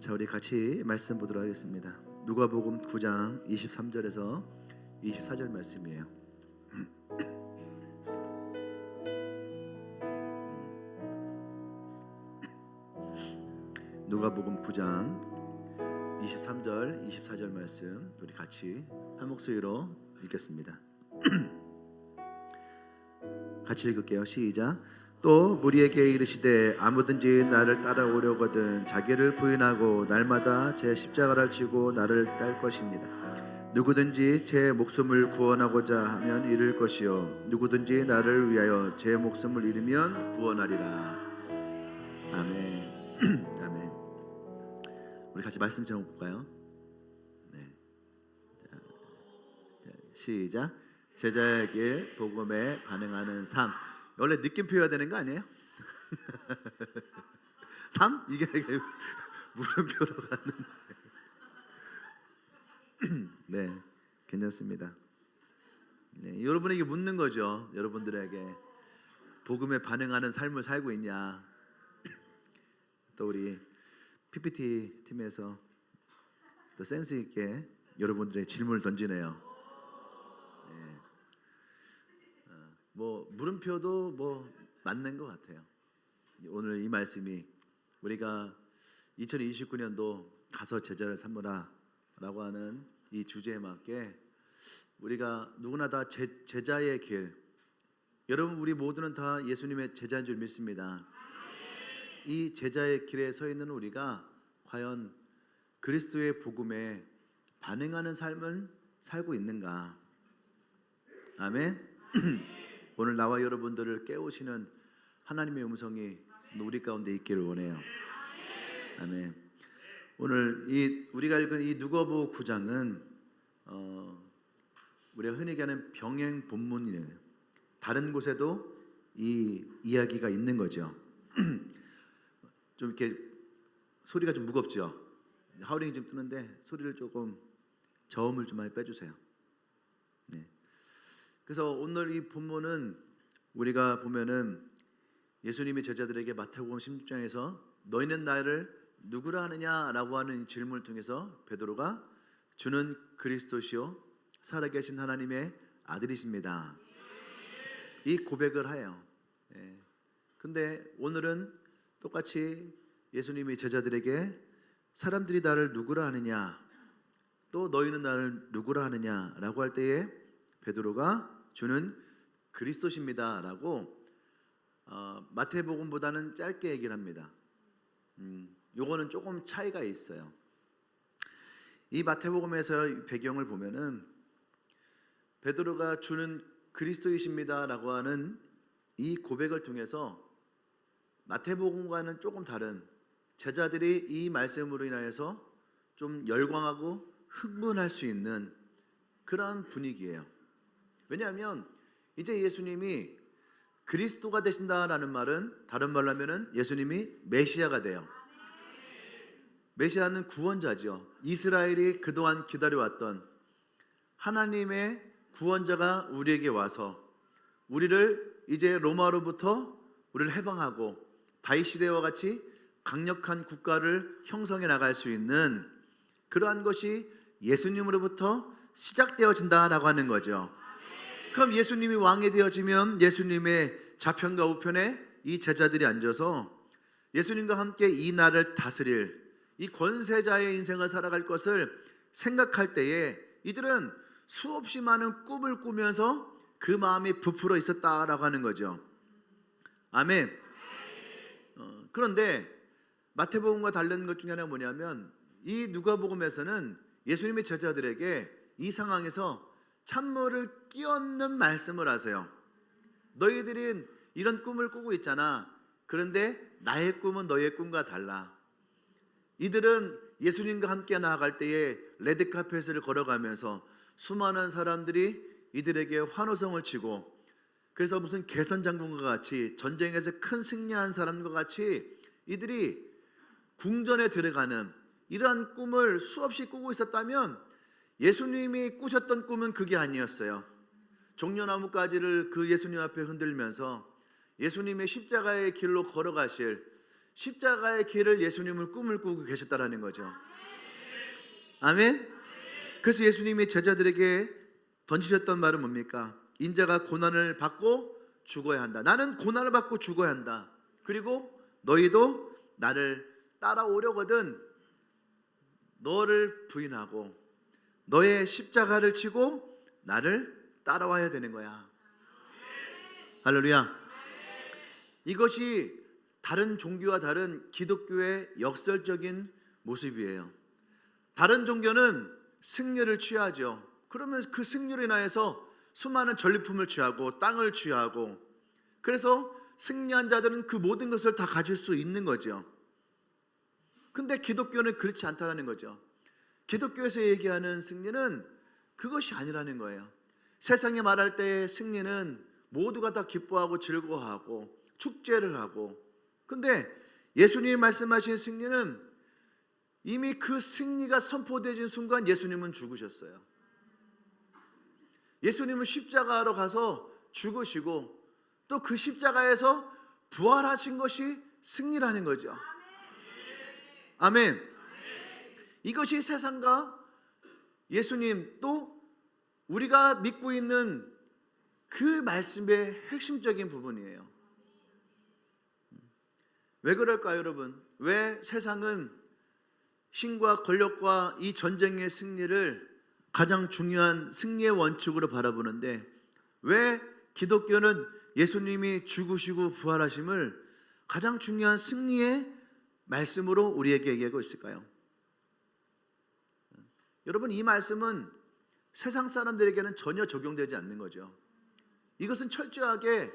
자, 우리 같이 말씀 보도록 하겠습니다. 누가복음 9장 23절에서 24절 말씀이에요. 누가복음 9장 23절 24절 말씀 우리 같이 한 목소리로 읽겠습니다. 같이 읽을게요. 시작. 또 무리에게 이르시되 아무든지 나를 따라오려거든 자기를 부인하고 날마다 제 십자가를 지고 나를 딸 것입니다. 누구든지 제 목숨을 구원하고자 하면 잃을 것이요 누구든지 나를 위하여 제 목숨을 잃으면 구원하리라. 아멘. 아멘. 우리 같이 말씀 제목 볼까요? 네. 자, 시작. 제자의 길 복음에 반응하는 삶. 원래 느낌표여야 되는 거 아니에요? 3? 이게 물음표로 갔는데. 네, 괜찮습니다. 네, 여러분에게 묻는 거죠. 여러분들에게 복음에 반응하는 삶을 살고 있냐. 또 우리 PPT 팀에서 또 센스 있게 여러분들의 질문을 던지네요. 뭐 물음표도 뭐 맞는 것 같아요. 오늘 이 말씀이 우리가 2029년도 가서 제자를 삼으라 라고 하는 이 주제에 맞게 우리가 누구나 다 제자의 길, 여러분 우리 모두는 다 예수님의 제자인 줄 믿습니다. 이 제자의 길에 서 있는 우리가 과연 그리스도의 복음에 반응하는 삶을 살고 있는가? 아멘. 오늘 나와 여러분들을 깨우시는 하나님의 음성이 우리 가운데 있기를 원해요. 아멘. 오늘 우리가 읽은 이 누가복음 9장은 우리가 흔히 얘기하는 병행 본문이에요. 다른 곳에도 이 이야기가 있는 거죠. 좀 이렇게 소리가 좀 무겁죠. 하우링이 좀 뜨는데 소리를 조금 저음을 좀 많이 빼주세요. 네. 그래서 오늘 이 본문은 우리가 보면은 예수님이 제자들에게 마태복음 16장에서 너희는 나를 누구라 하느냐라고 하는 이 질문을 통해서 베드로가 주는 그리스도시요 살아계신 하나님의 아들이십니다. 이 고백을 해요. 근데 오늘은 똑같이 예수님이 제자들에게 사람들이 나를 누구라 하느냐, 또 너희는 나를 누구라 하느냐라고 할 때에 베드로가 주는 그리스도십니다라고 마태복음보다는 짧게 얘기를 합니다. 요거는 조금 차이가 있어요. 이 마태복음에서 배경을 보면은 베드로가 주는 그리스도이십니다라고 하는 이 고백을 통해서 마태복음과는 조금 다른 제자들이 이 말씀으로 인하여서 좀 열광하고 흥분할 수 있는 그런 분위기예요. 왜냐하면 이제 예수님이 그리스도가 되신다라는 말은 다른 말로 하면은 예수님이 메시아가 돼요. 메시아는 구원자죠. 이스라엘이 그동안 기다려왔던 하나님의 구원자가 우리에게 와서 우리를 이제 로마로부터 우리를 해방하고 다윗 시대와 같이 강력한 국가를 형성해 나갈 수 있는 그러한 것이 예수님으로부터 시작되어진다라고 하는 거죠. 그럼 예수님이 왕이 되어지면 예수님의 좌편과 우편에 이 제자들이 앉아서 예수님과 함께 이 나라를 다스릴 이 권세자의 인생을 살아갈 것을 생각할 때에 이들은 수없이 많은 꿈을 꾸면서 그 마음이 부풀어 있었다라고 하는 거죠. 아멘. 그런데 마태복음과 다른 것 중에 하나가 뭐냐면 이 누가복음에서는 예수님의 제자들에게 이 상황에서 찬물을 끼얹는 말씀을 하세요. 너희들은 이런 꿈을 꾸고 있잖아. 그런데 나의 꿈은 너의 꿈과 달라. 이들은 예수님과 함께 나아갈 때에 레드카펫을 걸어가면서 수많은 사람들이 이들에게 환호성을 치고 그래서 무슨 개선장군과 같이 전쟁에서 큰 승리한 사람과 같이 이들이 궁전에 들어가는 이러한 꿈을 수없이 꾸고 있었다면 예수님이 꾸셨던 꿈은 그게 아니었어요. 종려나무 가지를 그 예수님 앞에 흔들면서 예수님의 십자가의 길로 걸어가실 십자가의 길을 예수님은 꿈을 꾸고 계셨다라는 거죠. 아멘. 그래서 예수님이 제자들에게 던지셨던 말은 뭡니까? 인자가 고난을 받고 죽어야 한다. 나는 고난을 받고 죽어야 한다. 그리고 너희도 나를 따라오려거든 너를 부인하고 너의 십자가를 지고 나를 따라와야 되는 거야. 할렐루야. 이것이 다른 종교와 다른 기독교의 역설적인 모습이에요. 다른 종교는 승리를 취하죠. 그러면 그 승리로 인하여서 수많은 전리품을 취하고 땅을 취하고, 그래서 승리한 자들은 그 모든 것을 다 가질 수 있는 거죠. 근데 기독교는 그렇지 않다는 거죠. 기독교에서 얘기하는 승리는 그것이 아니라는 거예요. 세상에 말할 때의 승리는 모두가 다 기뻐하고 즐거워하고 축제를 하고, 근데 예수님이 말씀하신 승리는 이미 그 승리가 선포되어진 순간 예수님은 죽으셨어요. 예수님은 십자가로 가서 죽으시고 또 그 십자가에서 부활하신 것이 승리라는 거죠. 아멘. 이것이 세상과 예수님 또 우리가 믿고 있는 그 말씀의 핵심적인 부분이에요. 왜 그럴까요, 여러분? 왜 세상은 신과 권력과 이 전쟁의 승리를 가장 중요한 승리의 원칙으로 바라보는데, 왜 기독교는 예수님이 죽으시고 부활하심을 가장 중요한 승리의 말씀으로 우리에게 얘기하고 있을까요? 여러분, 이 말씀은 세상 사람들에게는 전혀 적용되지 않는 거죠. 이것은 철저하게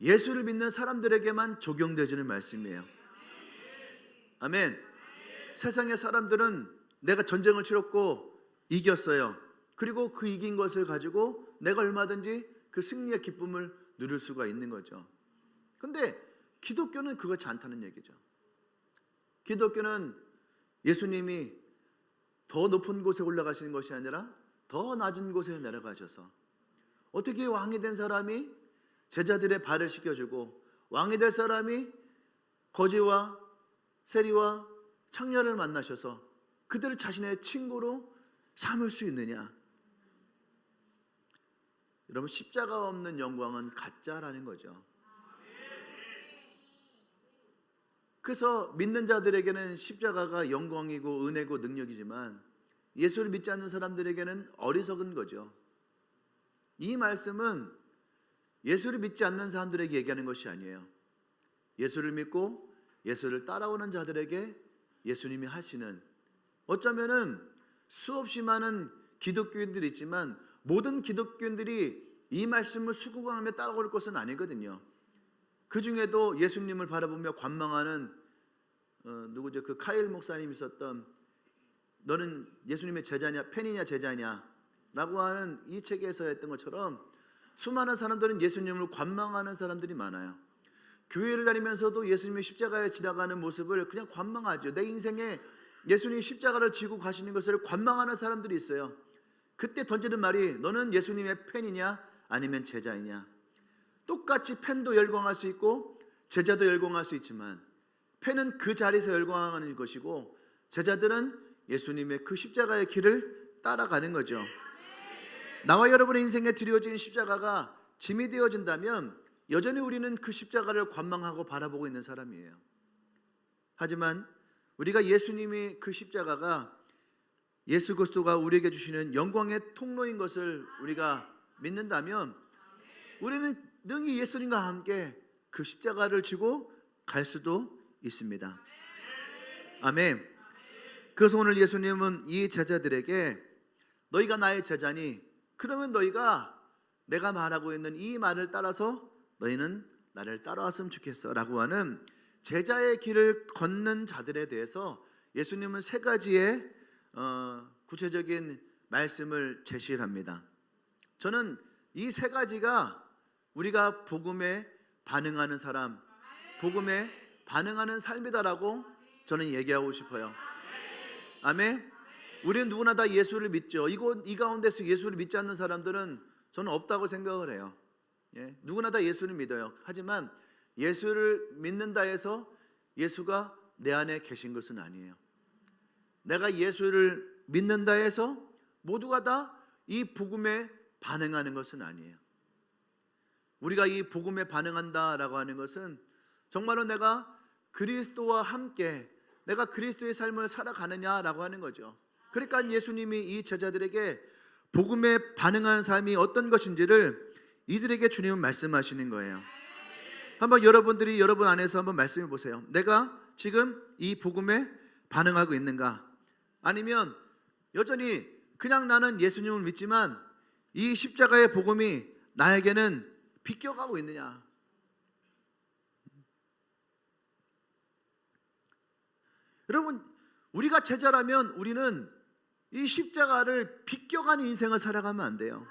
예수를 믿는 사람들에게만 적용되어지는 말씀이에요. 아멘. 세상의 사람들은 내가 전쟁을 치렀고 이겼어요. 그리고 그 이긴 것을 가지고 내가 얼마든지 그 승리의 기쁨을 누릴 수가 있는 거죠. 근데 기독교는 그렇지 않다는 얘기죠. 기독교는 예수님이 더 높은 곳에 올라가시는 것이 아니라 더 낮은 곳에 내려가셔서, 어떻게 왕이 된 사람이 제자들의 발을 씻겨주고 왕이 될 사람이 거지와 세리와 창녀를 만나셔서 그들을 자신의 친구로 삼을 수 있느냐? 여러분, 십자가 없는 영광은 가짜라는 거죠. 그래서 믿는 자들에게는 십자가가 영광이고 은혜고 능력이지만 예수를 믿지 않는 사람들에게는 어리석은 거죠. 이 말씀은 예수를 믿지 않는 사람들에게 얘기하는 것이 아니에요. 예수를 믿고 예수를 따라오는 자들에게 예수님이 하시는, 어쩌면은 수없이 많은 기독교인들이 있지만 모든 기독교인들이 이 말씀을 수긍하며 따라올 것은 아니거든요. 그 중에도 예수님을 바라보며 관망하는 누구죠? 그 카일 목사님이 썼던 너는 예수님의 제자냐 팬이냐 제자냐 라고 하는 이 책에서 했던 것처럼 수많은 사람들은 예수님을 관망하는 사람들이 많아요. 교회를 다니면서도 예수님의 십자가에 지나가는 모습을 그냥 관망하죠. 내 인생에 예수님이 십자가를 지고 가시는 것을 관망하는 사람들이 있어요. 그때 던지는 말이 너는 예수님의 팬이냐 아니면 제자이냐. 똑같이 팬도 열광할 수 있고 제자도 열광할 수 있지만 팬은 그 자리에서 열광하는 것이고 제자들은 예수님의 그 십자가의 길을 따라가는 거죠. 나와 여러분의 인생에 드려진 십자가가 짐이 되어진다면 여전히 우리는 그 십자가를 관망하고 바라보고 있는 사람이에요. 하지만 우리가 예수님이 그 십자가가 예수 그리스도가 우리에게 주시는 영광의 통로인 것을 우리가 믿는다면 우리는 능히 예수님과 함께 그 십자가를 지고 갈 수도 있습니다. 아멘. 그래서 오늘 예수님은 이 제자들에게 너희가 나의 제자니 그러면 너희가 내가 말하고 있는 이 말을 따라서 너희는 나를 따라왔으면 좋겠어 라고 하는 제자의 길을 걷는 자들에 대해서 예수님은 세 가지의 구체적인 말씀을 제시를 합니다. 저는 이 세 가지가 우리가 복음에 반응하는 사람, 복음에 반응하는 삶이다라고 저는 얘기하고 싶어요. 아멘. 우리는 누구나 다 예수를 믿죠. 이 가운데서 예수를 믿지 않는 사람들은 저는 없다고 생각을 해요. 누구나 다 예수를 믿어요. 하지만 예수를 믿는다 해서 예수가 내 안에 계신 것은 아니에요. 내가 예수를 믿는다 해서 모두가 다 이 복음에 반응하는 것은 아니에요. 우리가 이 복음에 반응한다라고 하는 것은 정말로 내가 그리스도와 함께 내가 그리스도의 삶을 살아가느냐라고 하는 거죠. 그러니까 예수님이 이 제자들에게 복음에 반응하는 삶이 어떤 것인지를 이들에게 주님은 말씀하시는 거예요. 한번 여러분들이 여러분 안에서 한번 말씀해 보세요. 내가 지금 이 복음에 반응하고 있는가? 아니면 여전히 그냥 나는 예수님을 믿지만 이 십자가의 복음이 나에게는 비껴가고 있느냐? 여러분, 우리가 제자라면 우리는 이 십자가를 비껴가는 인생을 살아가면 안 돼요.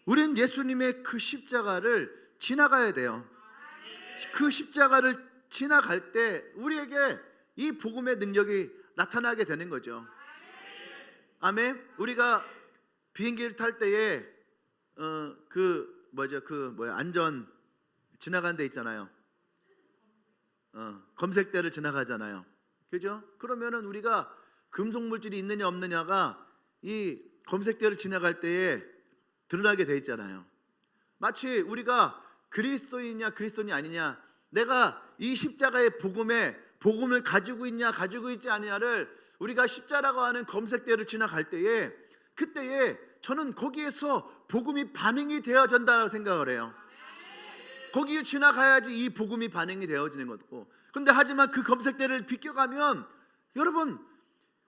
우리는 예수님의 그 십자가를 지나가야 돼요. 그 십자가를 지나갈 때 우리에게 이 복음의 능력이 나타나게 되는 거죠. 아멘. 우리가 비행기를 탈 때에 안전 지나가는 데 있잖아요. 검색대를 지나가잖아요. 그죠? 그러면은 우리가 금속 물질이 있느냐 없느냐가 이 검색대를 지나갈 때에 드러나게 돼 있잖아요. 마치 우리가 그리스도인이냐 그리스도인이 아니냐, 내가 이 십자가의 복음을 가지고 있냐 가지고 있지 않느냐를 우리가 십자라고 하는 검색대를 지나갈 때에 그때에 저는 거기에서 복음이 반응이 되어진다고 생각을 해요. 거기를 지나가야지 이 복음이 반응이 되어지는 거고. 근데 하지만 그 검색대를 비껴가면 여러분,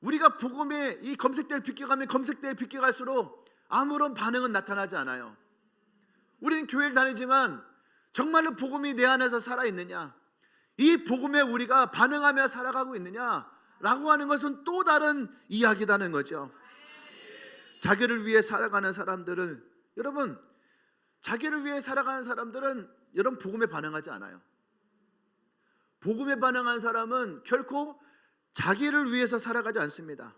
우리가 복음의 이 검색대를 비껴가면 검색대를 비껴갈수록 아무런 반응은 나타나지 않아요. 우리는 교회를 다니지만 정말로 복음이 내 안에서 살아있느냐, 이 복음에 우리가 반응하며 살아가고 있느냐라고 하는 것은 또 다른 이야기라는 거죠. 자기를 위해 살아가는 사람들은, 여러분, 자기를 위해 살아가는 사람들은 여러분 복음에 반응하지 않아요. 복음에 반응한 사람은 결코 자기를 위해서 살아가지 않습니다.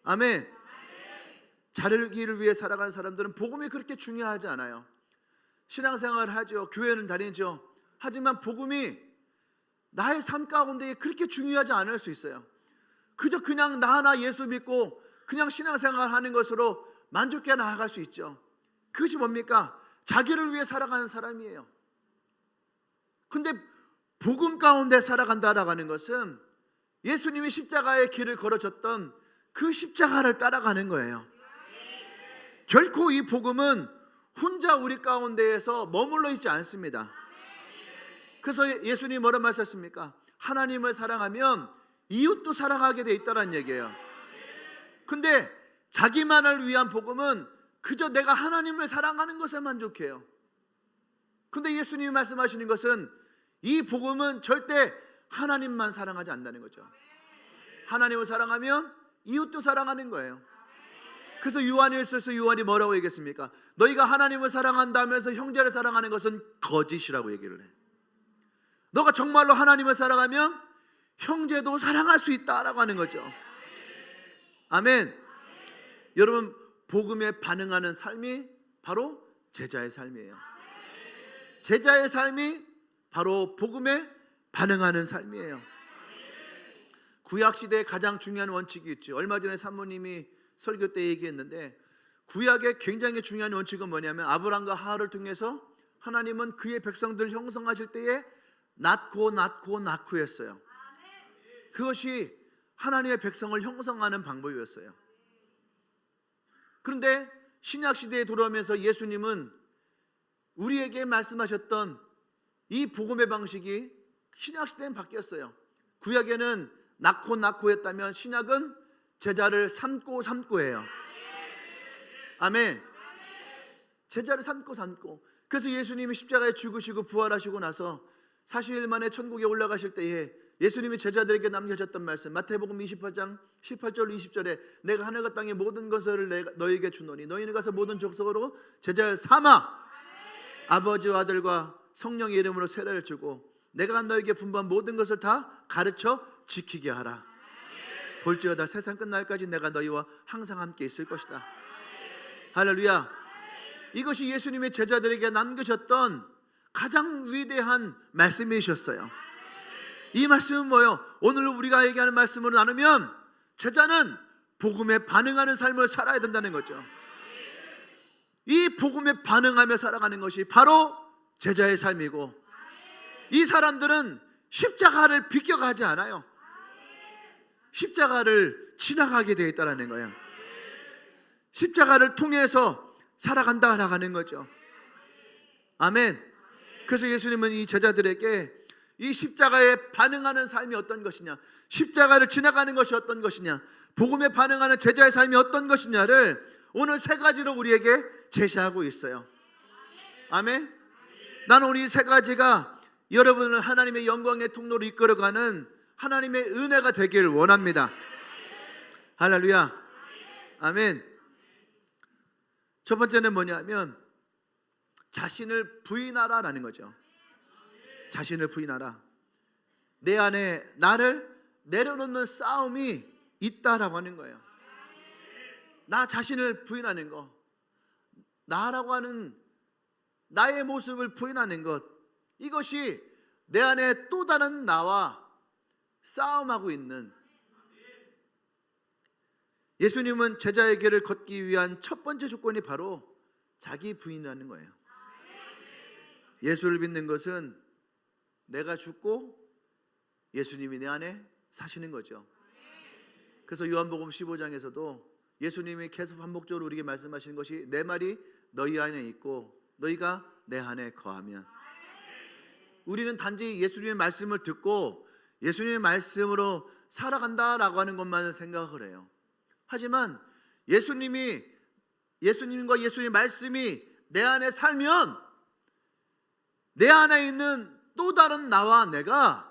아멘. 자기를 위해 살아가는 사람들은 복음이 그렇게 중요하지 않아요. 신앙생활을 하죠. 교회는 다니죠. 하지만 복음이 나의 삶 가운데 그렇게 중요하지 않을 수 있어요. 그저 그냥 나 하나 예수 믿고 그냥 신앙생활 하는 것으로 만족해 나아갈 수 있죠. 그것이 뭡니까? 자기를 위해 살아가는 사람이에요. 근데 복음 가운데 살아간다라고 하는 것은 예수님이 십자가의 길을 걸어줬던 그 십자가를 따라가는 거예요. 결코 이 복음은 혼자 우리 가운데에서 머물러 있지 않습니다. 그래서 예수님이 뭐라 말씀하셨습니까? 하나님을 사랑하면 이웃도 사랑하게 돼 있다는 얘기예요. 근데 자기만을 위한 복음은 그저 내가 하나님을 사랑하는 것에 만족해요. 근데 예수님이 말씀하시는 것은 이 복음은 절대 하나님만 사랑하지 않는다는 거죠. 하나님을 사랑하면 이웃도 사랑하는 거예요. 그래서 요한일서에서 요한이 뭐라고 얘기했습니까? 너희가 하나님을 사랑한다면서 형제를 사랑하는 것은 거짓이라고 얘기를 해. 너가 정말로 하나님을 사랑하면 형제도 사랑할 수 있다라고 하는 거죠. 아멘. 여러분, 복음에 반응하는 삶이 바로 제자의 삶이에요. 제자의 삶이 바로 복음에 반응하는 삶이에요. 구약시대에 가장 중요한 원칙이 있죠. 얼마 전에 사모님이 설교 때 얘기했는데, 구약의 굉장히 중요한 원칙은 뭐냐면 아브람과 하하를 통해서 하나님은 그의 백성들을 형성하실 때에 낳고 했어요. 그것이 하나님의 백성을 형성하는 방법이었어요. 그런데 신약시대에 돌아오면서 예수님은 우리에게 말씀하셨던 이 복음의 방식이 신약시대엔 바뀌었어요. 구약에는 낳고 했다면 신약은 제자를 삼고 해요. 아멘. 제자를 삼고. 그래서 예수님이 십자가에 죽으시고 부활하시고 나서 40일 만에 천국에 올라가실 때에 예수님이 제자들에게 남겨졌던 말씀, 마태복음 28장 18절 20절에 내가 하늘과 땅의 모든 것을 너희에게 주노니 너희는 가서 모든 족속으로 제자를 삼아 아버지와 아들과 성령의 이름으로 세례를 주고 내가 너희에게 분부한 모든 것을 다 가르쳐 지키게 하라. 볼지어다 세상 끝날까지 내가 너희와 항상 함께 있을 것이다. 할렐루야. 이것이 예수님의 제자들에게 남겨졌던 가장 위대한 말씀이셨어요. 이 말씀은 뭐예요? 오늘 우리가 얘기하는 말씀으로 나누면 제자는 복음에 반응하는 삶을 살아야 된다는 거죠. 이 복음에 반응하며 살아가는 것이 바로 제자의 삶이고, 이 사람들은 십자가를 비껴가지 않아요. 십자가를 지나가게 되어 있다는 거예요. 십자가를 통해서 살아간다라는 거죠. 아멘. 그래서 예수님은 이 제자들에게 이 십자가에 반응하는 삶이 어떤 것이냐, 십자가를 지나가는 것이 어떤 것이냐, 복음에 반응하는 제자의 삶이 어떤 것이냐를 오늘 세 가지로 우리에게 제시하고 있어요. 아멘. 나는 우리 세 가지가 여러분을 하나님의 영광의 통로로 이끌어가는 하나님의 은혜가 되기를 원합니다. 할렐루야. 아멘. 첫 번째는 뭐냐면 자신을 부인하라라는 거죠. 자신을 부인하라. 내 안에 나를 내려놓는 싸움이 있다라고 하는 거예요. 나 자신을 부인하는 것, 나라고 하는 나의 모습을 부인하는 것, 이것이 내 안에 또 다른 나와 싸움하고 있는, 예수님은 제자의 길을 걷기 위한 첫 번째 조건이 바로 자기 부인이라는 거예요. 예수를 믿는 것은 내가 죽고 예수님이 내 안에 사시는 거죠. 그래서 요한복음 15장에서도 예수님이 계속 반복적으로 우리에게 말씀하시는 것이 내 말이 너희 안에 있고 너희가 내 안에 거하면, 우리는 단지 예수님의 말씀을 듣고 예수님의 말씀으로 살아간다라고 하는 것만 생각을 해요. 하지만 예수님과 예수님의 말씀이 내 안에 살면 내 안에 있는 또 다른 나와 내가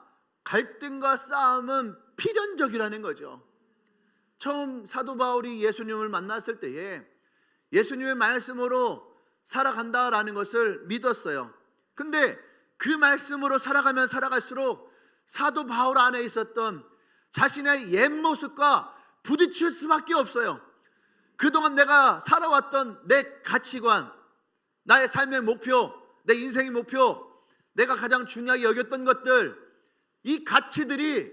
갈등과 싸움은 필연적이라는 거죠. 처음 사도 바울이 예수님을 만났을 때에 예수님의 말씀으로 살아간다라는 것을 믿었어요. 근데 그 말씀으로 살아가면 살아갈수록 사도 바울 안에 있었던 자신의 옛 모습과 부딪힐 수밖에 없어요. 그동안 내가 살아왔던 내 가치관, 나의 삶의 목표, 내 인생의 목표, 내가 가장 중요하게 여겼던 것들, 이 가치들이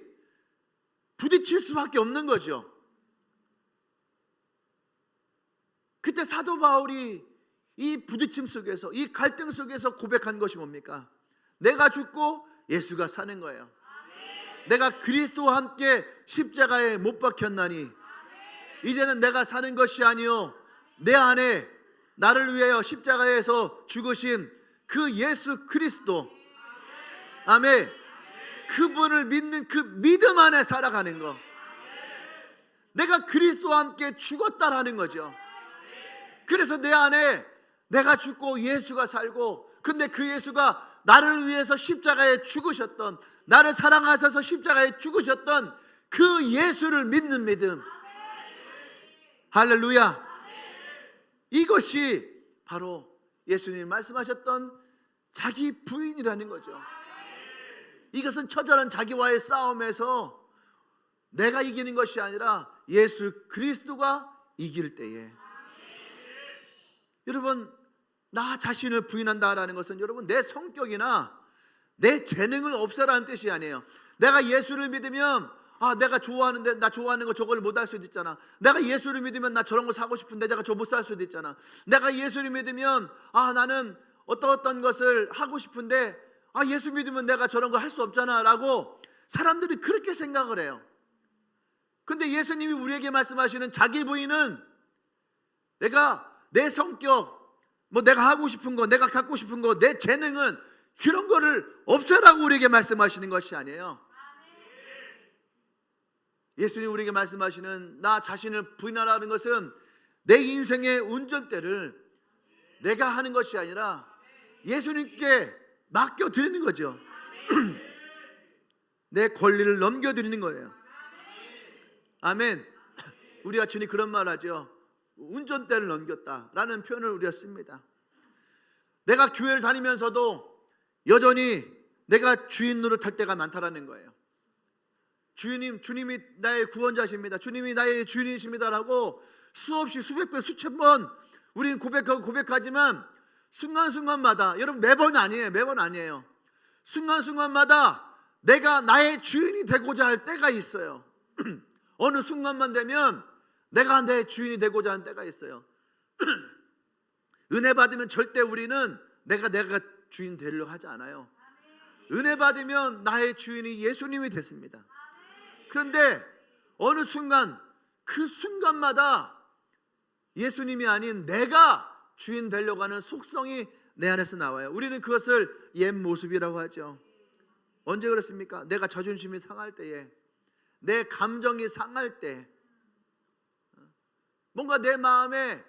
부딪힐 수밖에 없는 거죠. 그때 사도 바울이 이 부딪힘 속에서, 이 갈등 속에서 고백한 것이 뭡니까? 내가 죽고 예수가 사는 거예요. 내가 그리스도와 함께 십자가에 못 박혔나니 이제는 내가 사는 것이 아니요 내 안에 나를 위하여 십자가에서 죽으신 그 예수 그리스도, 아멘, 그분을 믿는 그 믿음 안에 살아가는 거. 내가 그리스도와 함께 죽었다라는 거죠. 그래서 내 안에 내가 죽고 예수가 살고, 근데 그 예수가 나를 위해서 십자가에 죽으셨던, 나를 사랑하셔서 십자가에 죽으셨던 그 예수를 믿는 믿음. 할렐루야. 이것이 바로 예수님이 말씀하셨던 자기 부인이라는 거죠. 이것은 처절한 자기와의 싸움에서 내가 이기는 것이 아니라 예수 그리스도가 이길 때에, 여러분, 나 자신을 부인한다라는 것은 여러분 내 성격이나 내 재능을 없애라는 뜻이 아니에요. 내가 예수를 믿으면 내가 좋아하는데 나 좋아하는 거 저걸 못 할 수도 있잖아. 내가 예수를 믿으면 나 저런 거 사고 싶은데 내가 저 못 살 수도 있잖아. 내가 예수를 믿으면 나는 어떤 것을 하고 싶은데 예수 믿으면 내가 저런 거 할 수 없잖아 라고 사람들이 그렇게 생각을 해요. 근데 예수님이 우리에게 말씀하시는 자기 부인은 내가 내 성격, 내가 하고 싶은 거, 내가 갖고 싶은 거, 내 재능은 그런 거를 없애라고 우리에게 말씀하시는 것이 아니에요. 예수님이 우리에게 말씀하시는 나 자신을 부인하라는 것은 내 인생의 운전대를 내가 하는 것이 아니라 예수님께 맡겨드리는 거죠. 내 권리를 넘겨드리는 거예요. 아멘. 우리가 흔히 그런 말 하죠. 운전대를 넘겼다라는 표현을 우리가 씁니다. 내가 교회를 다니면서도 여전히 내가 주인 노릇할 때가 많다라는 거예요. 주님이 나의 구원자십니다. 주님이 나의 주인이십니다라고 수없이 수백 번, 수천 번 우리는 고백하지만 순간순간마다, 여러분 매번 아니에요. 순간순간마다 내가 나의 주인이 되고자 할 때가 있어요. 어느 순간만 되면 내가 내 주인이 되고자 하는 때가 있어요. 은혜 받으면 절대 우리는 내가 주인 되려고 하지 않아요. 은혜 받으면 나의 주인이 예수님이 됐습니다. 그런데 어느 순간, 그 순간마다 예수님이 아닌 내가 주인 되려고 하는 속성이 내 안에서 나와요. 우리는 그것을 옛 모습이라고 하죠. 언제 그렇습니까? 내가 자존심이 상할 때에, 내 감정이 상할 때, 뭔가 내 마음에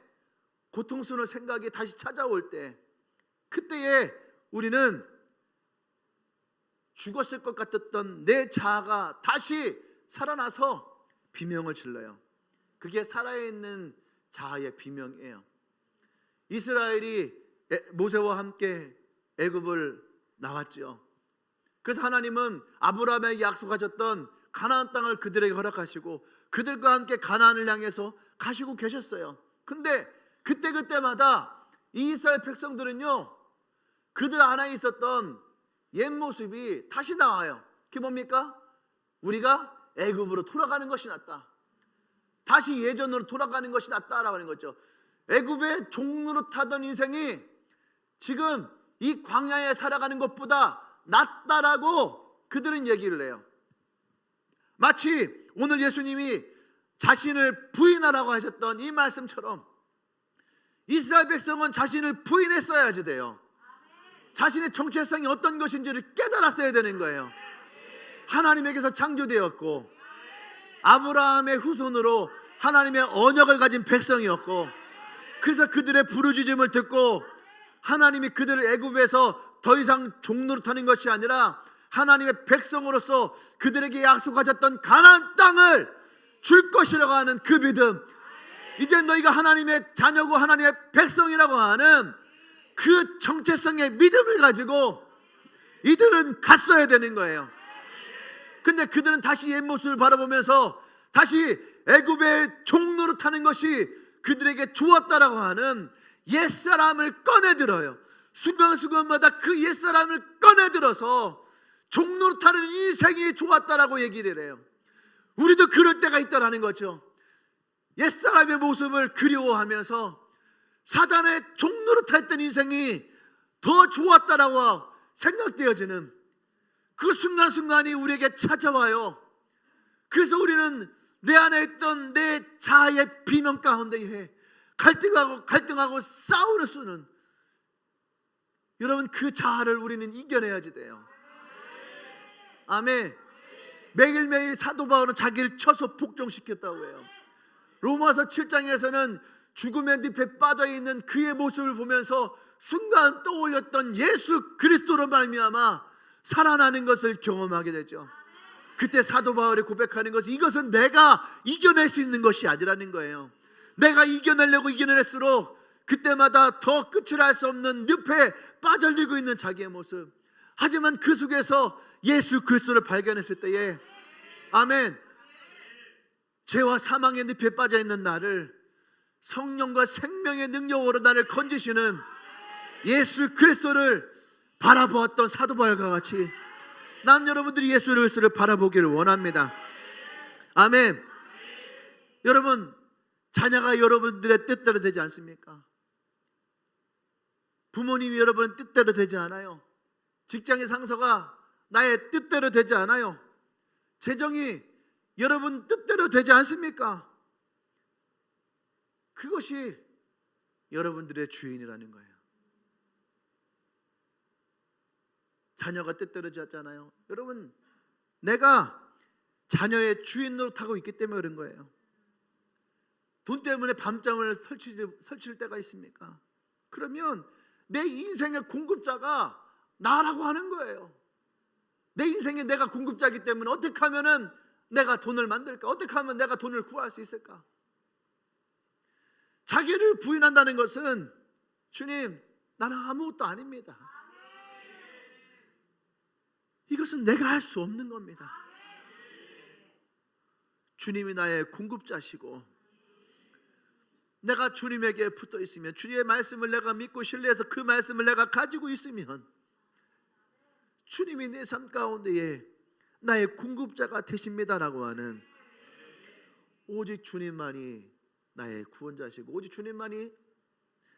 고통스러운 생각이 다시 찾아올 때, 그때에 우리는 죽었을 것 같았던 내 자아가 다시 살아나서 비명을 질러요. 그게 살아있는 자아의 비명이에요. 이스라엘이 모세와 함께 애굽을 나왔죠. 그래서 하나님은 아브라함에게 약속하셨던 가나안 땅을 그들에게 허락하시고 그들과 함께 가나안을 향해서 가시고 계셨어요. 근데 그때마다 이 이스라엘 백성들은요, 그들 안에 있었던 옛 모습이 다시 나와요. 그게 뭡니까? 우리가 애굽으로 돌아가는 것이 낫다. 다시 예전으로 돌아가는 것이 낫다라고 하는 거죠. 애굽의 종노릇하던 인생이 지금 이 광야에 살아가는 것보다 낫다라고 그들은 얘기를 해요. 마치 오늘 예수님이 자신을 부인하라고 하셨던 이 말씀처럼 이스라엘 백성은 자신을 부인했어야지 돼요. 자신의 정체성이 어떤 것인지를 깨달았어야 되는 거예요. 하나님에게서 창조되었고 아브라함의 후손으로 하나님의 언약을 가진 백성이었고, 그래서 그들의 부르짖음을 듣고 하나님이 그들을 애굽에서 더 이상 종노릇하는 것이 아니라 하나님의 백성으로서 그들에게 약속하셨던 가나안 땅을 줄 것이라고 하는 그 믿음, 이제 너희가 하나님의 자녀고 하나님의 백성이라고 하는 그 정체성의 믿음을 가지고 이들은 갔어야 되는 거예요. 근데 그들은 다시 옛 모습을 바라보면서 다시 애굽의 종노릇하는 것이 그들에게 좋았다라고 하는 옛사람을 꺼내들어요. 순간순간마다 그 옛사람을 꺼내들어서 종노릇하는 인생이 좋았다라고 얘기를 해요. 우리도 그럴 때가 있다라는 거죠. 옛사람의 모습을 그리워하면서 사단의 종노릇했던 인생이 더 좋았다라고 생각되어지는 그 순간순간이 우리에게 찾아와요. 그래서 우리는 내 안에 있던 내 자아의 비명 가운데에 갈등하고 싸우는 수는, 여러분 그 자아를 우리는 이겨내야지 돼요. 아멘. 매일매일 사도 바울은 자기를 쳐서 복종시켰다고 해요. 로마서 7장에서는 죽음의 늪에 빠져있는 그의 모습을 보면서 순간 떠올렸던 예수 그리스도로 말미암아 살아나는 것을 경험하게 되죠. 그때 사도 바울이 고백하는 것이, 이것은 내가 이겨낼 수 있는 것이 아니라는 거예요. 내가 이겨내려고 이겨낼수록 그때마다 더 끝을 알 수 없는 늪에 빠져들고 있는 자기의 모습. 하지만 그 속에서 예수 그리스도를 발견했을 때에, 아멘, 죄와 사망의 늪에 빠져있는 나를 성령과 생명의 능력으로 나를 건지시는 예수 그리스도를 바라보았던 사도 바울과 같이 난 여러분들이 예수 그리스도를 바라보기를 원합니다. 아멘. 여러분, 자녀가 여러분들의 뜻대로 되지 않습니까? 부모님이 여러분의 뜻대로 되지 않아요. 직장의 상사가 나의 뜻대로 되지 않아요. 재정이 여러분 뜻대로 되지 않습니까? 그것이 여러분들의 주인이라는 거예요. 자녀가 뜻대로 되잖아요. 여러분, 내가 자녀의 주인 노릇하고 있기 때문에 그런 거예요. 돈 때문에 밤잠을 설칠 때가 있습니까? 그러면 내 인생의 공급자가 나라고 하는 거예요. 내 인생에 내가 공급자이기 때문에 어떻게 하면은 내가 돈을 만들까? 어떻게 하면 내가 돈을 구할 수 있을까? 자기를 부인한다는 것은, 주님, 나는 아무것도 아닙니다. 이것은 내가 할 수 없는 겁니다. 주님이 나의 공급자시고 내가 주님에게 붙어 있으면, 주의 말씀을 내가 믿고 신뢰해서 그 말씀을 내가 가지고 있으면 주님이 내 삶 가운데에 나의 공급자가 되십니다라고 하는, 오직 주님만이 나의 구원자시고 오직 주님만이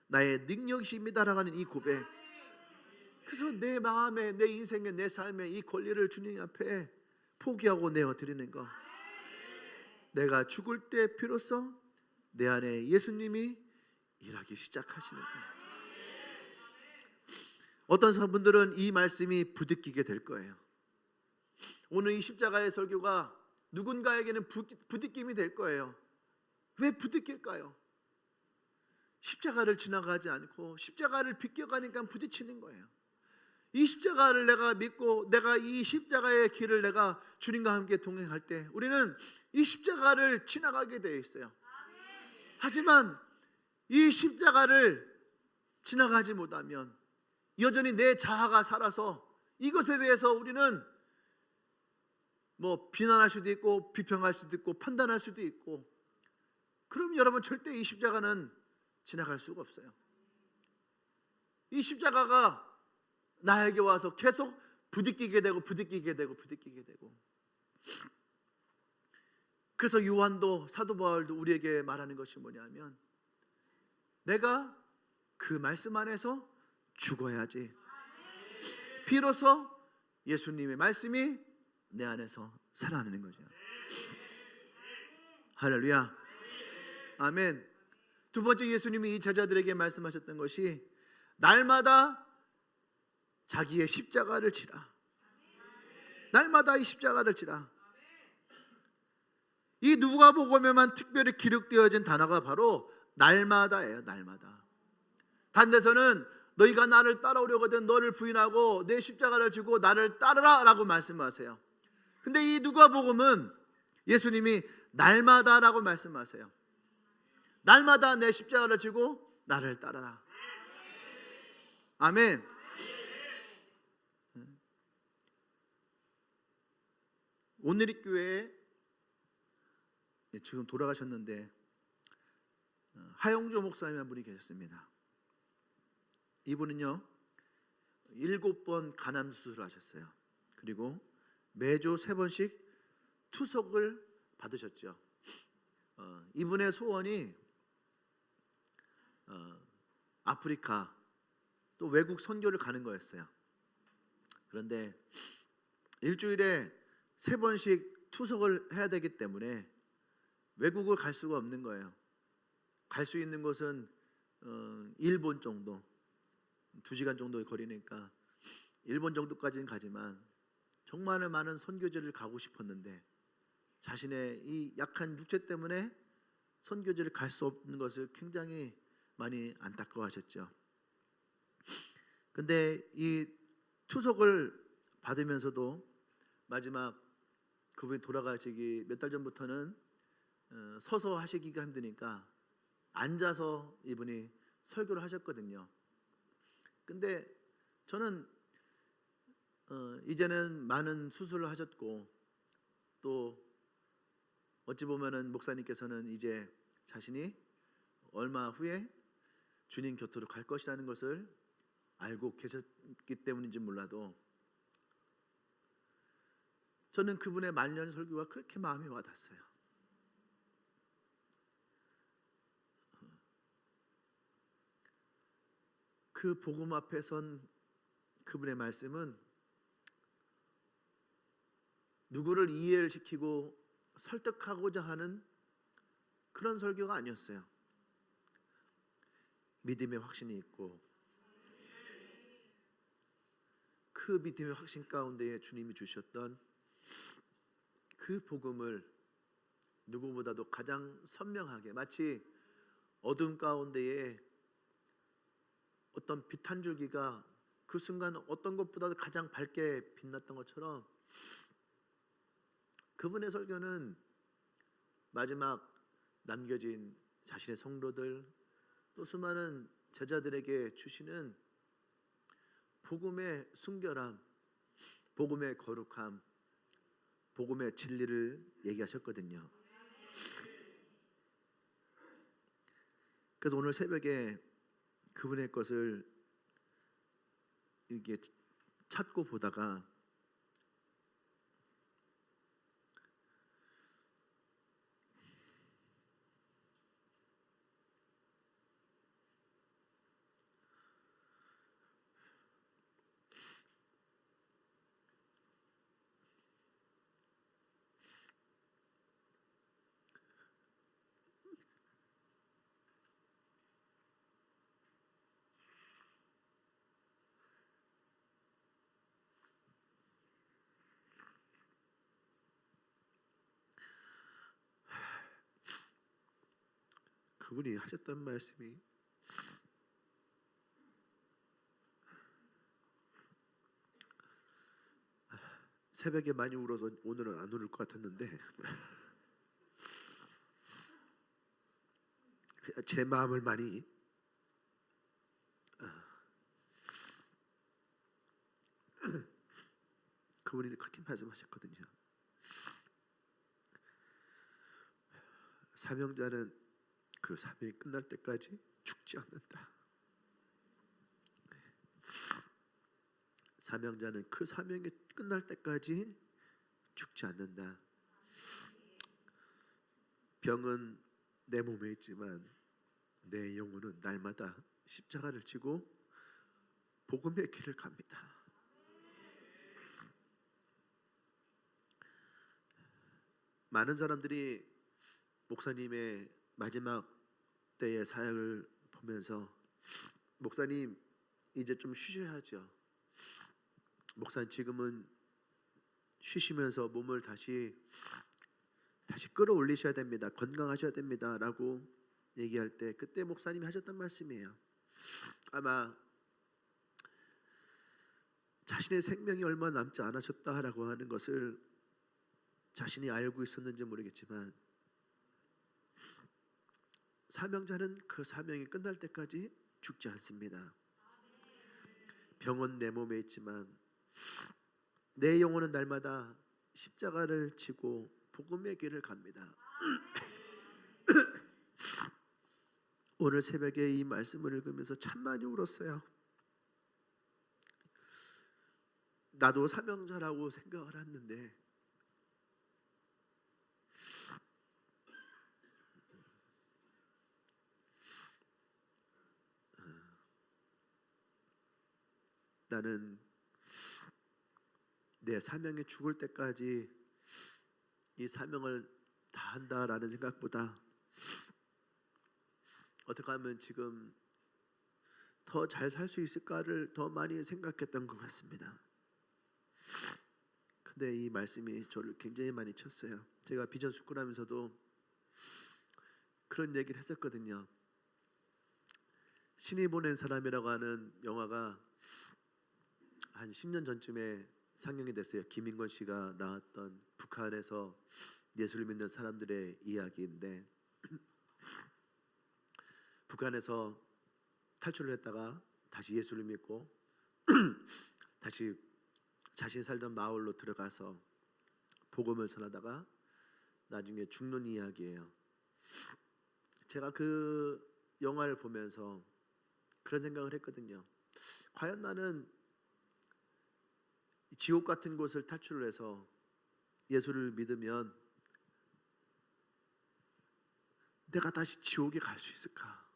나의 능력이십니다라고 하는 이 고백. 그래서 내 마음에, 내 인생에, 내 삶에 이 권리를 주님 앞에 포기하고 내어드리는 것. 내가 죽을 때 비로소 내 안에 예수님이 일하기 시작하시는 것. 어떤 분들은 이 말씀이 부딪히게 될 거예요. 오늘 이 십자가의 설교가 누군가에게는 부딪힘이 될 거예요. 왜 부딪힐까요? 십자가를 지나가지 않고 십자가를 비껴가니까 부딪히는 거예요. 이 십자가를 내가 믿고 내가 이 십자가의 길을 내가 주님과 함께 동행할 때 우리는 이 십자가를 지나가게 되어 있어요. 하지만 이 십자가를 지나가지 못하면 여전히 내 자아가 살아서 이것에 대해서 우리는 비난할 수도 있고 비평할 수도 있고 판단할 수도 있고, 그럼 여러분 절대 이 십자가는 지나갈 수가 없어요. 이 십자가가 나에게 와서 계속 부딪히게 되고 부딪히게 되고 부딪히게 되고. 그래서 요한도, 사도 바울도 우리에게 말하는 것이 뭐냐면, 내가 그 말씀 안에서 죽어야지 비로소 예수님의 말씀이 내 안에서 살아나는 거죠. 할렐루야, 아멘. 두 번째, 예수님이 이 제자들에게 말씀하셨던 것이 날마다 자기의 십자가를 지라. 날마다 이 십자가를 지라. 이 누가복음에만 특별히 기록되어진 단어가 바로 날마다예요. 날마다. 다른 데서는 너희가 나를 따라오려거든 너를 부인하고 내 십자가를 지고 나를 따르라 라고 말씀하세요. 근데 이 누가복음은 예수님이 날마다라고 말씀하세요. 날마다 내 십자가를 지고 나를 따르라. 아멘. 온누리교회에 지금 돌아가셨는데 하영조 목사님 한 분이 계셨습니다. 이분은요 7번 간암 수술을 하셨어요. 그리고 매주 3번씩 투석을 받으셨죠. 이분의 소원이 아프리카 또 외국 선교를 가는 거였어요. 그런데 일주일에 3번씩 투석을 해야 되기 때문에 외국을 갈 수가 없는 거예요. 갈 수 있는 곳은 일본 정도, 2시간 정도의 거리니까 일본 정도까지는 가지만 정말 많은 선교지를 가고 싶었는데 자신의 이 약한 육체 때문에 선교지를 갈 수 없는 것을 굉장히 많이 안타까워하셨죠. 근데 이 투석을 받으면서도 마지막 그분이 돌아가시기 몇 달 전부터는 서서 하시기가 힘드니까 앉아서 이분이 설교를 하셨거든요. 근데 저는 이제는 많은 수술을 하셨고 또 어찌 보면은 목사님께서는 이제 자신이 얼마 후에 주님 곁으로 갈 것이라는 것을 알고 계셨기 때문인지 몰라도 저는 그분의 말년 설교가 그렇게 마음에 와닿았어요. 그 복음 앞에 선 그분의 말씀은 누구를 이해를 시키고 설득하고자 하는 그런 설교가 아니었어요. 믿음의 확신이 있고 그 믿음의 확신 가운데에 주님이 주셨던 그 복음을 누구보다도 가장 선명하게, 마치 어둠 가운데에 어떤 빛 한 줄기가 그 순간 어떤 것보다도 가장 밝게 빛났던 것처럼 그분의 설교는 마지막 남겨진 자신의 성도들 또 수많은 제자들에게 주시는 복음의 순결함, 복음의 거룩함, 복음의 진리를 얘기하셨거든요. 그래서 오늘 새벽에 그분의 것을 이렇게 찾고 보다가 그분이 하셨던 말씀이 새벽에 많이 울어서 오늘은 안 울을 것 같았는데 제 마음을 많이 그분이 그렇게 말씀하셨거든요. 사명자는 그 사명이 끝날 때까지 죽지 않는다. 사명자는 그 사명이 끝날 때까지 죽지 않는다. 병은 내 몸에 있지만 내 영혼은 날마다 십자가를 지고 복음의 길을 갑니다. 많은 사람들이 목사님의 마지막 때의 사역을 보면서 목사님 이제 좀 쉬셔야죠. 목사님 지금은 쉬시면서 몸을 다시 끌어올리셔야 됩니다. 건강하셔야 됩니다. 라고 얘기할 때 그때 목사님이 하셨던 말씀이에요. 아마 자신의 생명이 얼마 남지 않으셨다라고 하는 것을 자신이 알고 있었는지 모르겠지만 사명자는 그 사명이 끝날 때까지 죽지 않습니다. 병은 내 몸에 있지만 내 영혼은 날마다 십자가를 지고 복음의 길을 갑니다. 오늘 새벽에 이 말씀을 읽으면서 참 많이 울었어요. 나도 사명자라고 생각을 했는데 나는 내 사명이 죽을 때까지 이 사명을 다 한다라는 생각보다 어떻게 하면 지금 더 잘 살 수 있을까를 더 많이 생각했던 것 같습니다. 근데 이 말씀이 저를 굉장히 많이 쳤어요. 제가 비전 스쿨하면서도 그런 얘기를 했었거든요. 신이 보낸 사람이라고 하는 영화가 한 10년 전쯤에 상영이 됐어요. 김인권 씨가 나왔던 북한에서 예수를 믿는 사람들의 이야기인데 북한에서 탈출을 했다가 다시 예수를 믿고 다시 자신이 살던 마을로 들어가서 복음을 전하다가 나중에 죽는 이야기예요. 제가 그 영화를 보면서 그런 생각을 했거든요. 과연 나는 지옥 같은 곳을 탈출을 해서 예수를 믿으면 내가 다시 지옥에 갈 수 있을까?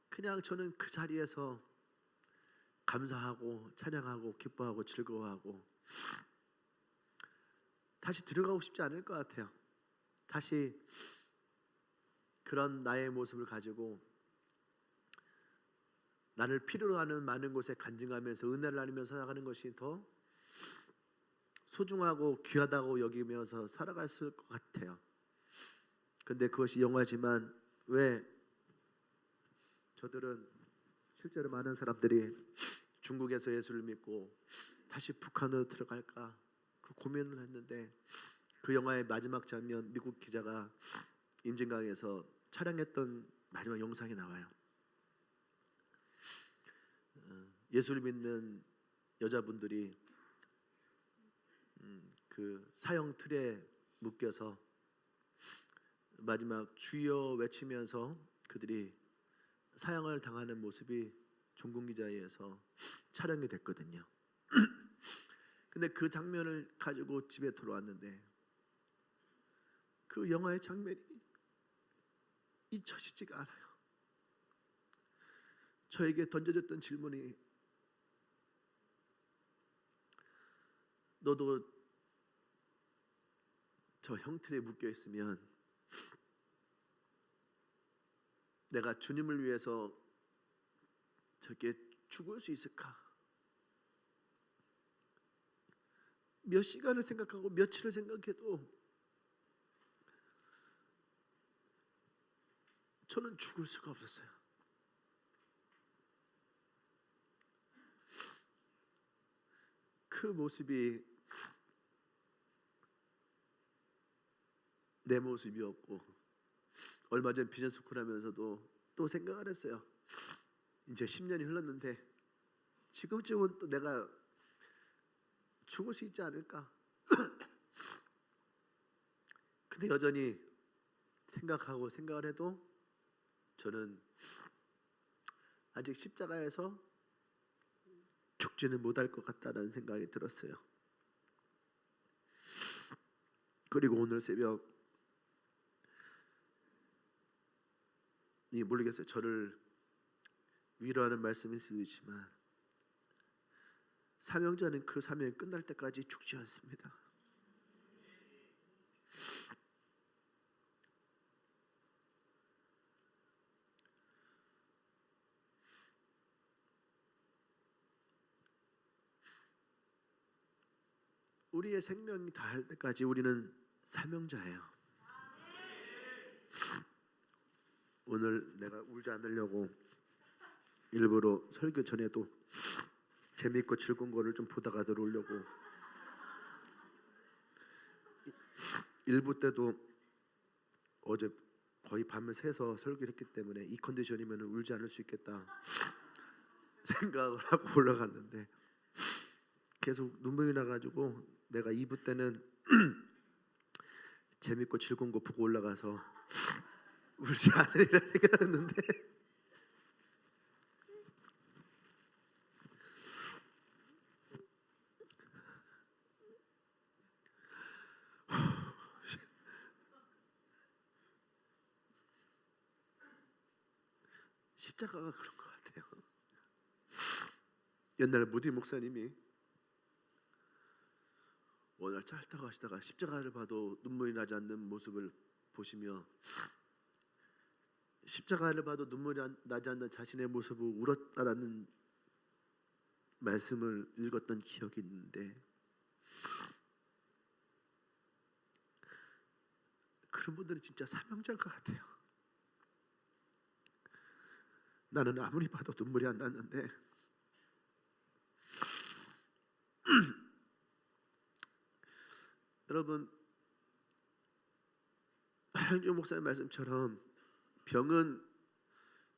그냥 저는 그 자리에서 감사하고 찬양하고 기뻐하고 즐거워하고 다시 들어가고 싶지 않을 것 같아요. 다시 그런 나의 모습을 가지고 나를 필요로 하는 많은 곳에 간증하면서 은혜를 나누면서 살아가는 것이 더 소중하고 귀하다고 여기면서 살아갔을 것 같아요. 근데 그것이 영화지만 왜 저들은 실제로 많은 사람들이 중국에서 예수를 믿고 다시 북한으로 들어갈까 그 고민을 했는데 그 영화의 마지막 장면 미국 기자가 임진강에서 촬영했던 마지막 영상이 나와요. 예수를 믿는 여자분들이 그 사형 틀에 묶여서 마지막 주여 외치면서 그들이 사형을 당하는 모습이 종군기자회에서 촬영이 됐거든요. 근데 그 장면을 가지고 집에 돌아왔는데 그 영화의 장면이 잊혀지지가 않아요. 저에게 던져졌던 질문이, 너도 저 형틀에 묶여 있으면 내가 주님을 위해서 저렇게 죽을 수 있을까? 몇 시간을 생각하고 며칠을 생각해도 저는 죽을 수가 없었어요. 그 모습이 내 모습이었고, 얼마 전 비전스쿨 하면서도 또 생각을 했어요. 이제 10년이 흘렀는데 지금쯤은 또 내가 죽을 수 있지 않을까? 근데 여전히 생각을 해도 저는 아직 십자가에서 죽지는 못할 것 같다는 생각이 들었어요. 그리고 오늘 새벽, 모르겠어요. 저를 위로하는 말씀일 수도 있지만 사명자는 그 사명이 끝날 때까지 죽지 않습니다. 우리의 생명이 다할 때까지 우리는 사명자예요. 오늘 내가 울지 않으려고 일부러 설교 전에도 재미있고 즐거운 거를 좀 보다가 들어오려고, 일부 때도 어제 거의 밤을 새서 설교를 했기 때문에 이 컨디션이면 울지 않을 수 있겠다 생각을 하고 올라갔는데 계속 눈물이 나가지고 내가 2부 때는 재밌고 즐거운 거 보고 올라가서 울지 않으리라 생각했는데 십자가가 그런 것 같아요. 옛날에 무디 목사님이 오늘 짧다고 하시다가 십자가를 봐도 눈물이 나지 않는 모습을 보시며 십자가를 봐도 눈물이 나지 않는 자신의 모습을 울었다라는 말씀을 읽었던 기억이 있는데, 그런 분들은 진짜 사명자일 것 같아요. 나는 아무리 봐도 눈물이 안 났는데 여러분, 하영준 목사님 말씀처럼 병은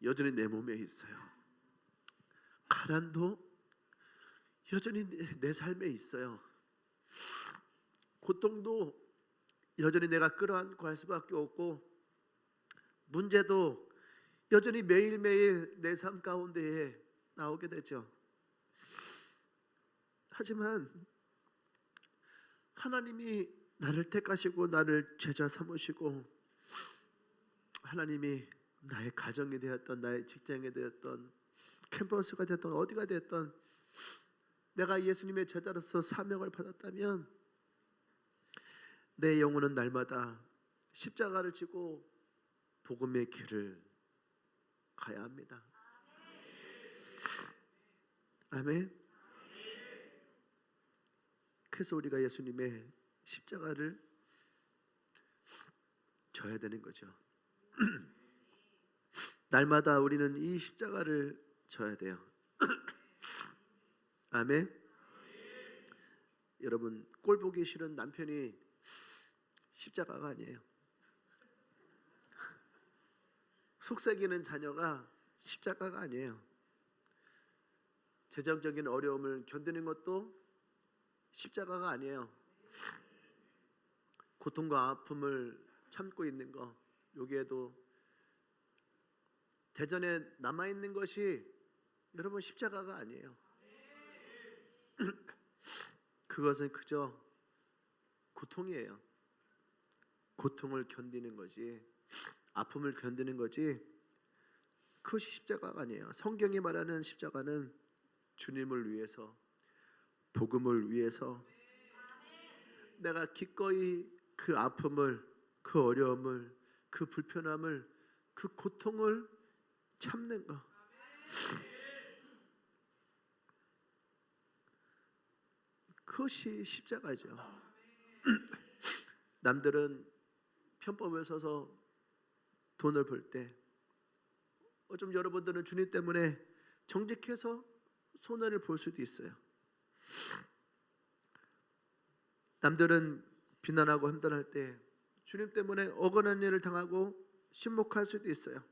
여전히 내 몸에 있어요. 가난도 여전히 내 삶에 있어요. 고통도 여전히 내가 끌어안고 할 수밖에 없고, 문제도 여전히 매일매일 내 삶 가운데에 나오게 되죠. 하지만 하나님이 나를 택하시고 나를 제자 삼으시고, 하나님이 나의 가정이 되었던, 나의 직장이 되었던, 캠퍼스가 되었던, 어디가 되었던, 내가 예수님의 제자로서 사명을 받았다면 내 영혼은 날마다 십자가를 지고 복음의 길을 가야 합니다. 아멘. 그래서 우리가 예수님의 십자가를 져야 되는 거죠. 날마다 우리는 이 십자가를 져야 돼요. 아멘. 여러분, 꼴 보기 싫은 남편이 십자가가 아니에요. 속삭이는 자녀가 십자가가 아니에요. 재정적인 어려움을 견디는 것도 십자가가 아니에요. 고통과 아픔을 참고 있는 거, 여기에도 대전에 남아있는 것이 여러분 십자가가 아니에요. 그것은 그저 고통이에요. 고통을 견디는 거지, 아픔을 견디는 거지, 그것이 십자가가 아니에요. 성경이 말하는 십자가는 주님을 위해서, 복음을 위해서 내가 기꺼이 그 아픔을, 그 어려움을, 그 불편함을, 그 고통을 참는 거, 그것이 십자가죠. 남들은 편법에 서서 돈을 벌 때, 좀 여러분들은 주님 때문에 정직해서 손해를 볼 수도 있어요. 남들은 비난하고 함단할 때 주님 때문에 억울한 일을 당하고 신목할 수도 있어요.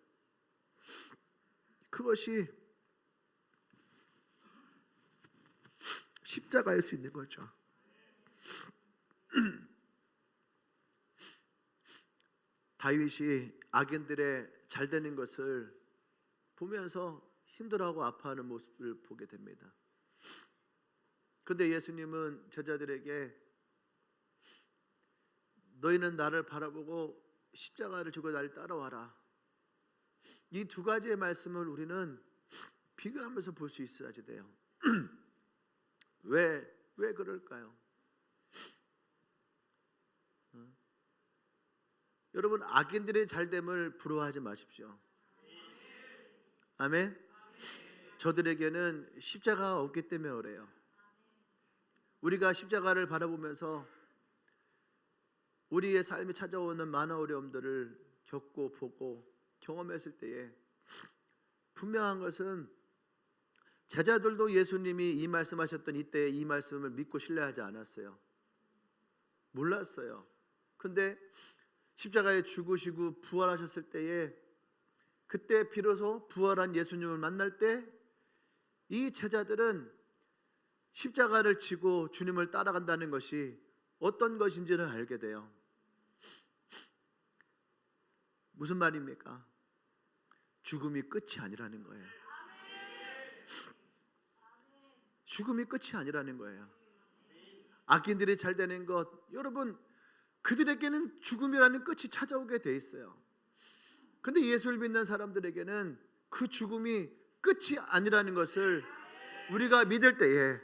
그것이 십자가일 수 있는 거죠. 다윗이 악인들의 잘 되는 것을 보면서 힘들어하고 아파하는 모습을 보게 됩니다. 그런데 예수님은 제자들에게 너희는 나를 바라보고 십자가를 지고 나를 따라와라. 이 두 가지의 말씀을 우리는 비교하면서 볼 수 있어야지 돼요. 왜 그럴까요? 여러분, 악인들의 잘됨을 부러워하지 마십시오. 아멘. 저들에게는 십자가가 없기 때문에 그래요. 우리가 십자가를 바라보면서 우리의 삶이 찾아오는 많은 어려움들을 겪고 보고 경험했을 때에 분명한 것은 제자들도 예수님이 이 말씀하셨던 이때에 이 말씀을 믿고 신뢰하지 않았어요. 몰랐어요. 근데 십자가에 죽으시고 부활하셨을 때에, 그때 비로소 부활한 예수님을 만날 때 이 제자들은 십자가를 지고 주님을 따라간다는 것이 어떤 것인지를 알게 돼요. 무슨 말입니까? 죽음이 끝이 아니라는 거예요. 죽음이 끝이 아니라는 거예요. 악인들이 잘 되는 것, 여러분, 그들에게는 죽음이라는 끝이 찾아오게 돼 있어요. 근데 예수를 믿는 사람들에게는 그 죽음이 끝이 아니라는 것을 우리가 믿을 때에,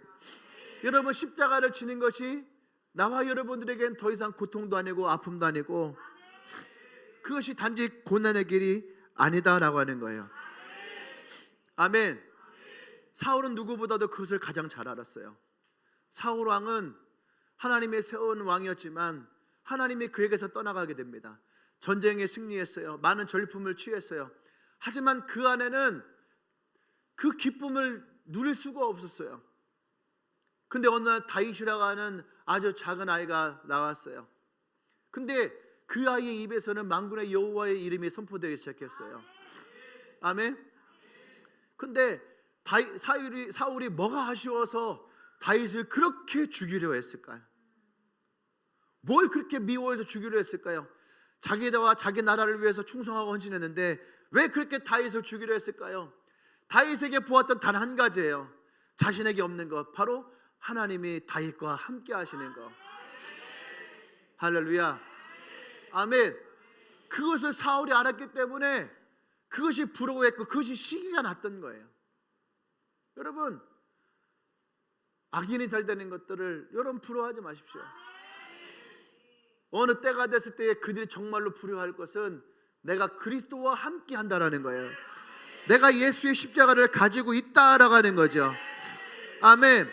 여러분, 십자가를 지는 것이 나와 여러분들에겐 더 이상 고통도 아니고 아픔도 아니고 그것이 단지 고난의 길이 아니다라고 하는 거예요. 아멘. 사울은 누구보다도 그것을 가장 잘 알았어요. 사울 왕은 하나님의 세운 왕이었지만 하나님이 그에게서 떠나가게 됩니다. 전쟁에 승리했어요. 많은 전리품을 취했어요. 하지만 그 안에는 그 기쁨을 누릴 수가 없었어요. 근데 어느 날 다윗이라고 하는 아주 작은 아이가 나왔어요. 근데 그 아이의 입에서는 만군의 여호와의 이름이 선포되기 시작했어요. 아멘. 근데 사울이 뭐가 아쉬워서 다윗을 그렇게 죽이려 했을까요? 뭘 그렇게 미워해서 죽이려 했을까요? 자기와 자기 나라를 위해서 충성하고 헌신했는데 왜 그렇게 다윗을 죽이려 했을까요? 다윗에게 보았던 단 한 가지예요. 자신에게 없는 것, 바로 하나님이 다윗과 함께 하시는 것. 할렐루야. 아멘. 그것을 사울이 알았기 때문에 그것이 부러워했고 그것이 시기가 났던 거예요. 여러분, 악인이 잘 되는 것들을 여러분 부러워하지 마십시오. 어느 때가 됐을 때에 그들이 정말로 부러워할 것은 내가 그리스도와 함께 한다라는 거예요. 내가 예수의 십자가를 가지고 있다라고 하는 거죠. 아멘.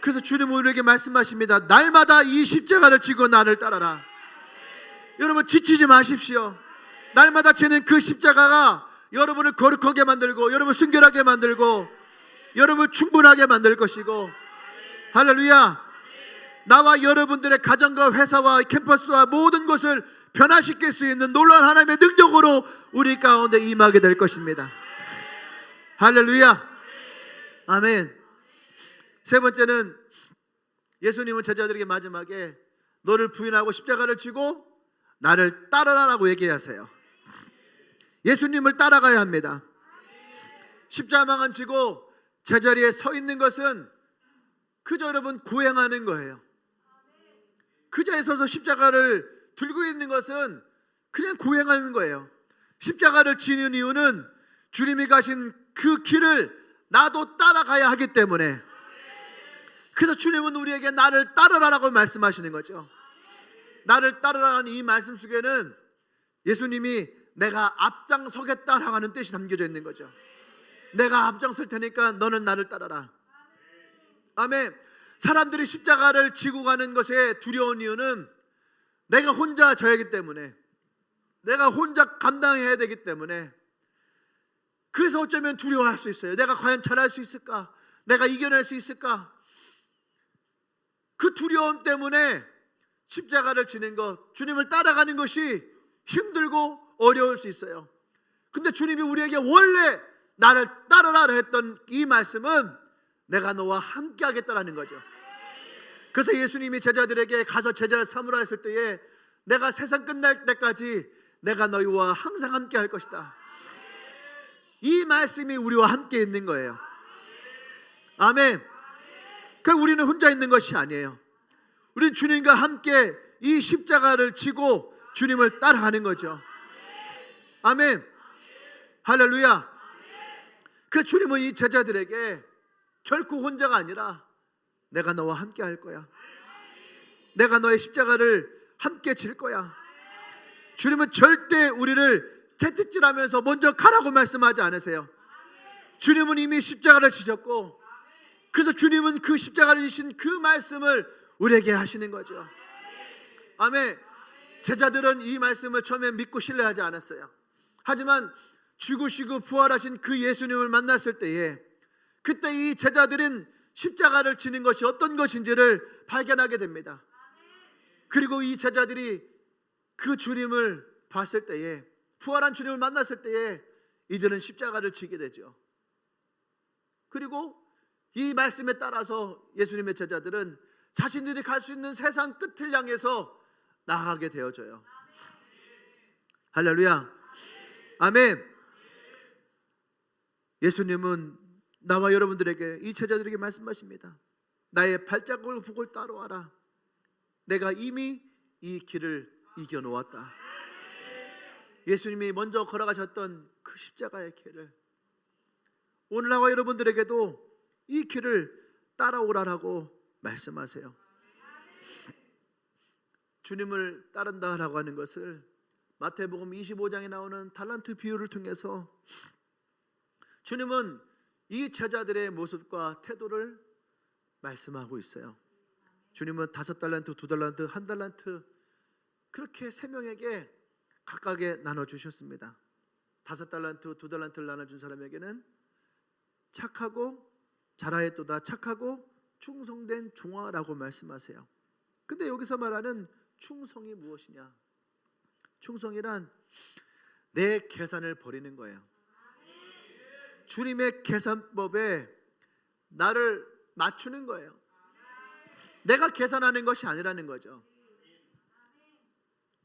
그래서 주님은 우리에게 말씀하십니다. 날마다 이 십자가를 지고 나를 따라라. 여러분, 지치지 마십시오. 날마다 지는 그 십자가가 여러분을 거룩하게 만들고 여러분을 순결하게 만들고 여러분을 충분하게 만들 것이고, 할렐루야. 나와 여러분들의 가정과 회사와 캠퍼스와 모든 것을 변화시킬 수 있는 놀라운 하나님의 능력으로 우리 가운데 임하게 될 것입니다. 할렐루야. 아멘. 세 번째는 예수님은 제자들에게 마지막에 너를 부인하고 십자가를 지고 나를 따르라라고 얘기하세요. 예수님을 따라가야 합니다. 십자가만 지고 제자리에 서 있는 것은 그저 여러분 고행하는 거예요. 그 자리에 서서 십자가를 들고 있는 것은 그냥 고행하는 거예요. 십자가를 지는 이유는 주님이 가신 그 길을 나도 따라가야 하기 때문에, 그래서 주님은 우리에게 나를 따르라라고 말씀하시는 거죠. 나를 따르라는 이 말씀 속에는 예수님이 내가 앞장서겠다라고 하는 뜻이 담겨져 있는 거죠. 내가 앞장설 테니까 너는 나를 따라라. 아멘. 사람들이 십자가를 지고 가는 것에 두려운 이유는 내가 혼자 져야 하기 때문에, 내가 혼자 감당해야 되기 때문에, 그래서 어쩌면 두려워할 수 있어요. 내가 과연 잘할 수 있을까? 내가 이겨낼 수 있을까? 그 두려움 때문에 십자가를 지는 것, 주님을 따라가는 것이 힘들고 어려울 수 있어요. 근데 주님이 우리에게 원래 나를 따르라 했던 이 말씀은 내가 너와 함께 하겠다라는 거죠. 그래서 예수님이 제자들에게 가서 제자를 삼으라 했을 때에 내가 세상 끝날 때까지 내가 너희와 항상 함께 할 것이다. 이 말씀이 우리와 함께 있는 거예요. 아멘. 그러니까 우리는 혼자 있는 것이 아니에요. 우리는 주님과 함께 이 십자가를 지고 주님을 따라가는 거죠. 아멘. 할렐루야. 그 주님은 이 제자들에게 결코 혼자가 아니라 내가 너와 함께 할 거야. 내가 너의 십자가를 함께 질 거야. 주님은 절대 우리를 채찍질하면서 먼저 가라고 말씀하지 않으세요. 주님은 이미 십자가를 지셨고, 그래서 주님은 그 십자가를 지신 그 말씀을 우리에게 하시는 거죠. 아멘. 제자들은 이 말씀을 처음에 믿고 신뢰하지 않았어요. 하지만 죽으시고 부활하신 그 예수님을 만났을 때에, 그때 이 제자들은 십자가를 지는 것이 어떤 것인지를 발견하게 됩니다. 그리고 이 제자들이 그 주님을 봤을 때에, 부활한 주님을 만났을 때에 이들은 십자가를 지게 되죠. 그리고 이 말씀에 따라서 예수님의 제자들은 자신들이 갈 수 있는 세상 끝을 향해서 나아가게 되어져요. 할렐루야. 아멘. 예수님은 나와 여러분들에게, 이 제자들에게 말씀하십니다. 나의 발자국을 보고 따라와라. 내가 이미 이 길을 이겨놓았다. 예수님이 먼저 걸어가셨던 그 십자가의 길을 오늘 나와 여러분들에게도 이 길을 따라오라라고 말씀하세요. 주님을 따른다라고 하는 것을 마태복음 25장에 나오는 달란트 비유를 통해서 주님은 이 제자들의 모습과 태도를 말씀하고 있어요. 주님은 5달란트, 2달란트, 1달란트 그렇게 3명에게 각각에 나눠주셨습니다. 5달란트, 2달란트를 나눠준 사람에게는 착하고 잘하였도다, 착하고 충성된 종아라고 말씀하세요. 근데 여기서 말하는 충성이 무엇이냐? 충성이란 내 계산을 버리는 거예요. 주님의 계산법에 나를 맞추는 거예요. 내가 계산하는 것이 아니라는 거죠.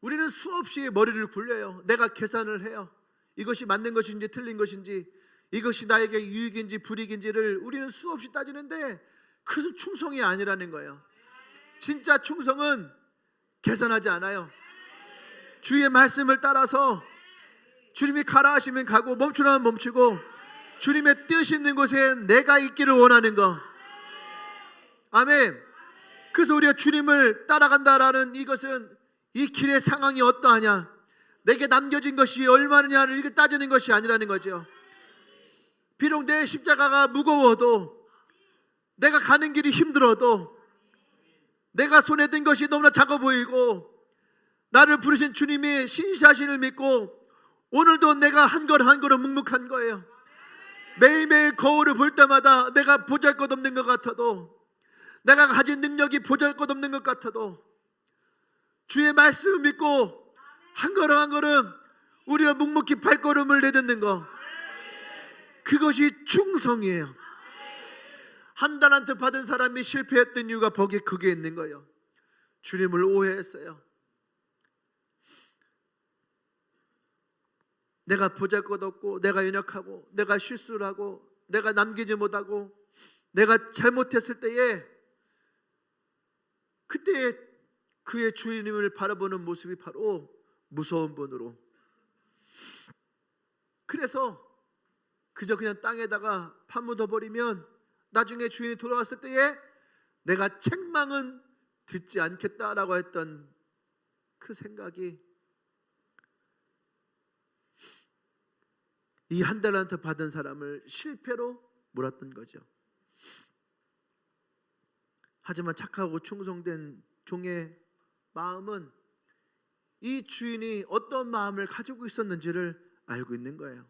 우리는 수없이 머리를 굴려요. 내가 계산을 해요. 이것이 맞는 것인지 틀린 것인지, 이것이 나에게 유익인지 불이익인지를 우리는 수없이 따지는데 그것은 충성이 아니라는 거예요. 진짜 충성은 계산하지 않아요. 주의 말씀을 따라서 주님이 가라 하시면 가고 멈추라면 멈추고, 주님의 뜻이 있는 곳에 내가 있기를 원하는 거. 아멘. 그래서 우리가 주님을 따라간다라는 이것은 이 길의 상황이 어떠하냐, 내게 남겨진 것이 얼마냐를 이렇게 따지는 것이 아니라는 거죠. 비록 내 십자가가 무거워도, 내가 가는 길이 힘들어도, 내가 손에 든 것이 너무나 작아 보이고, 나를 부르신 주님의 신실하심을 믿고 오늘도 내가 한 걸음 한 걸음 묵묵한 거예요. 매일매일 거울을 볼 때마다 내가 보잘것없는 것 같아도, 내가 가진 능력이 보잘것없는 것 같아도 주의 말씀을 믿고 한 걸음 한 걸음 우리가 묵묵히 발걸음을 내딛는 것, 그것이 충성이에요. 1달란트 받은 사람이 실패했던 이유가 거기에 있는 거예요. 주님을 오해했어요. 내가 보잘것없고 내가 연약하고 내가 실수를 하고 내가 남기지 못하고 내가 잘못했을 때에 그때에 그의 주님을 바라보는 모습이 바로 무서운 분으로, 그래서 그저 그냥 땅에다가 파묻어 버리면 나중에 주인이 돌아왔을 때에 내가 책망은 듣지 않겠다라고 했던 그 생각이 이 한 달란트 받은 사람을 실패로 몰았던 거죠. 하지만 착하고 충성된 종의 마음은 이 주인이 어떤 마음을 가지고 있었는지를 알고 있는 거예요.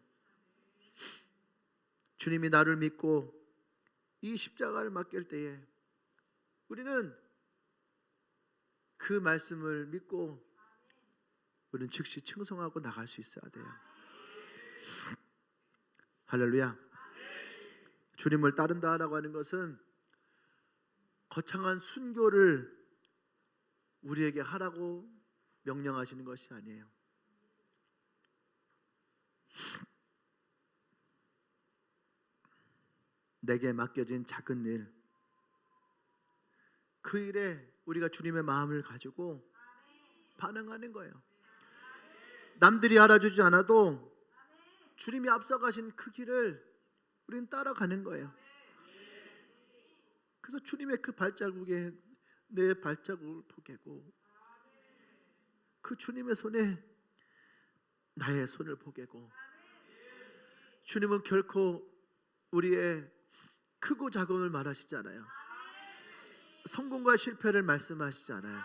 주님이 나를 믿고 이 십자가를 맡길 때에 우리는 그 말씀을 믿고 우리는 즉시 충성하고 나갈 수 있어야 돼요. 할렐루야. 주님을 따른다라고 하는 것은 거창한 순교를 우리에게 하라고 명령하시는 것이 아니에요. 내게 맡겨진 작은 일, 그 일에 우리가 주님의 마음을 가지고 반응하는 거예요. 남들이 알아주지 않아도 주님이 앞서가신 그 길을 우리는 따라가는 거예요. 그래서 주님의 그 발자국에 내 발자국을 포개고 그 주님의 손에 나의 손을 포개고, 주님은 결코 우리의 크고 작음을 말하시지 않아요. 성공과 실패를 말씀하시지 않아요.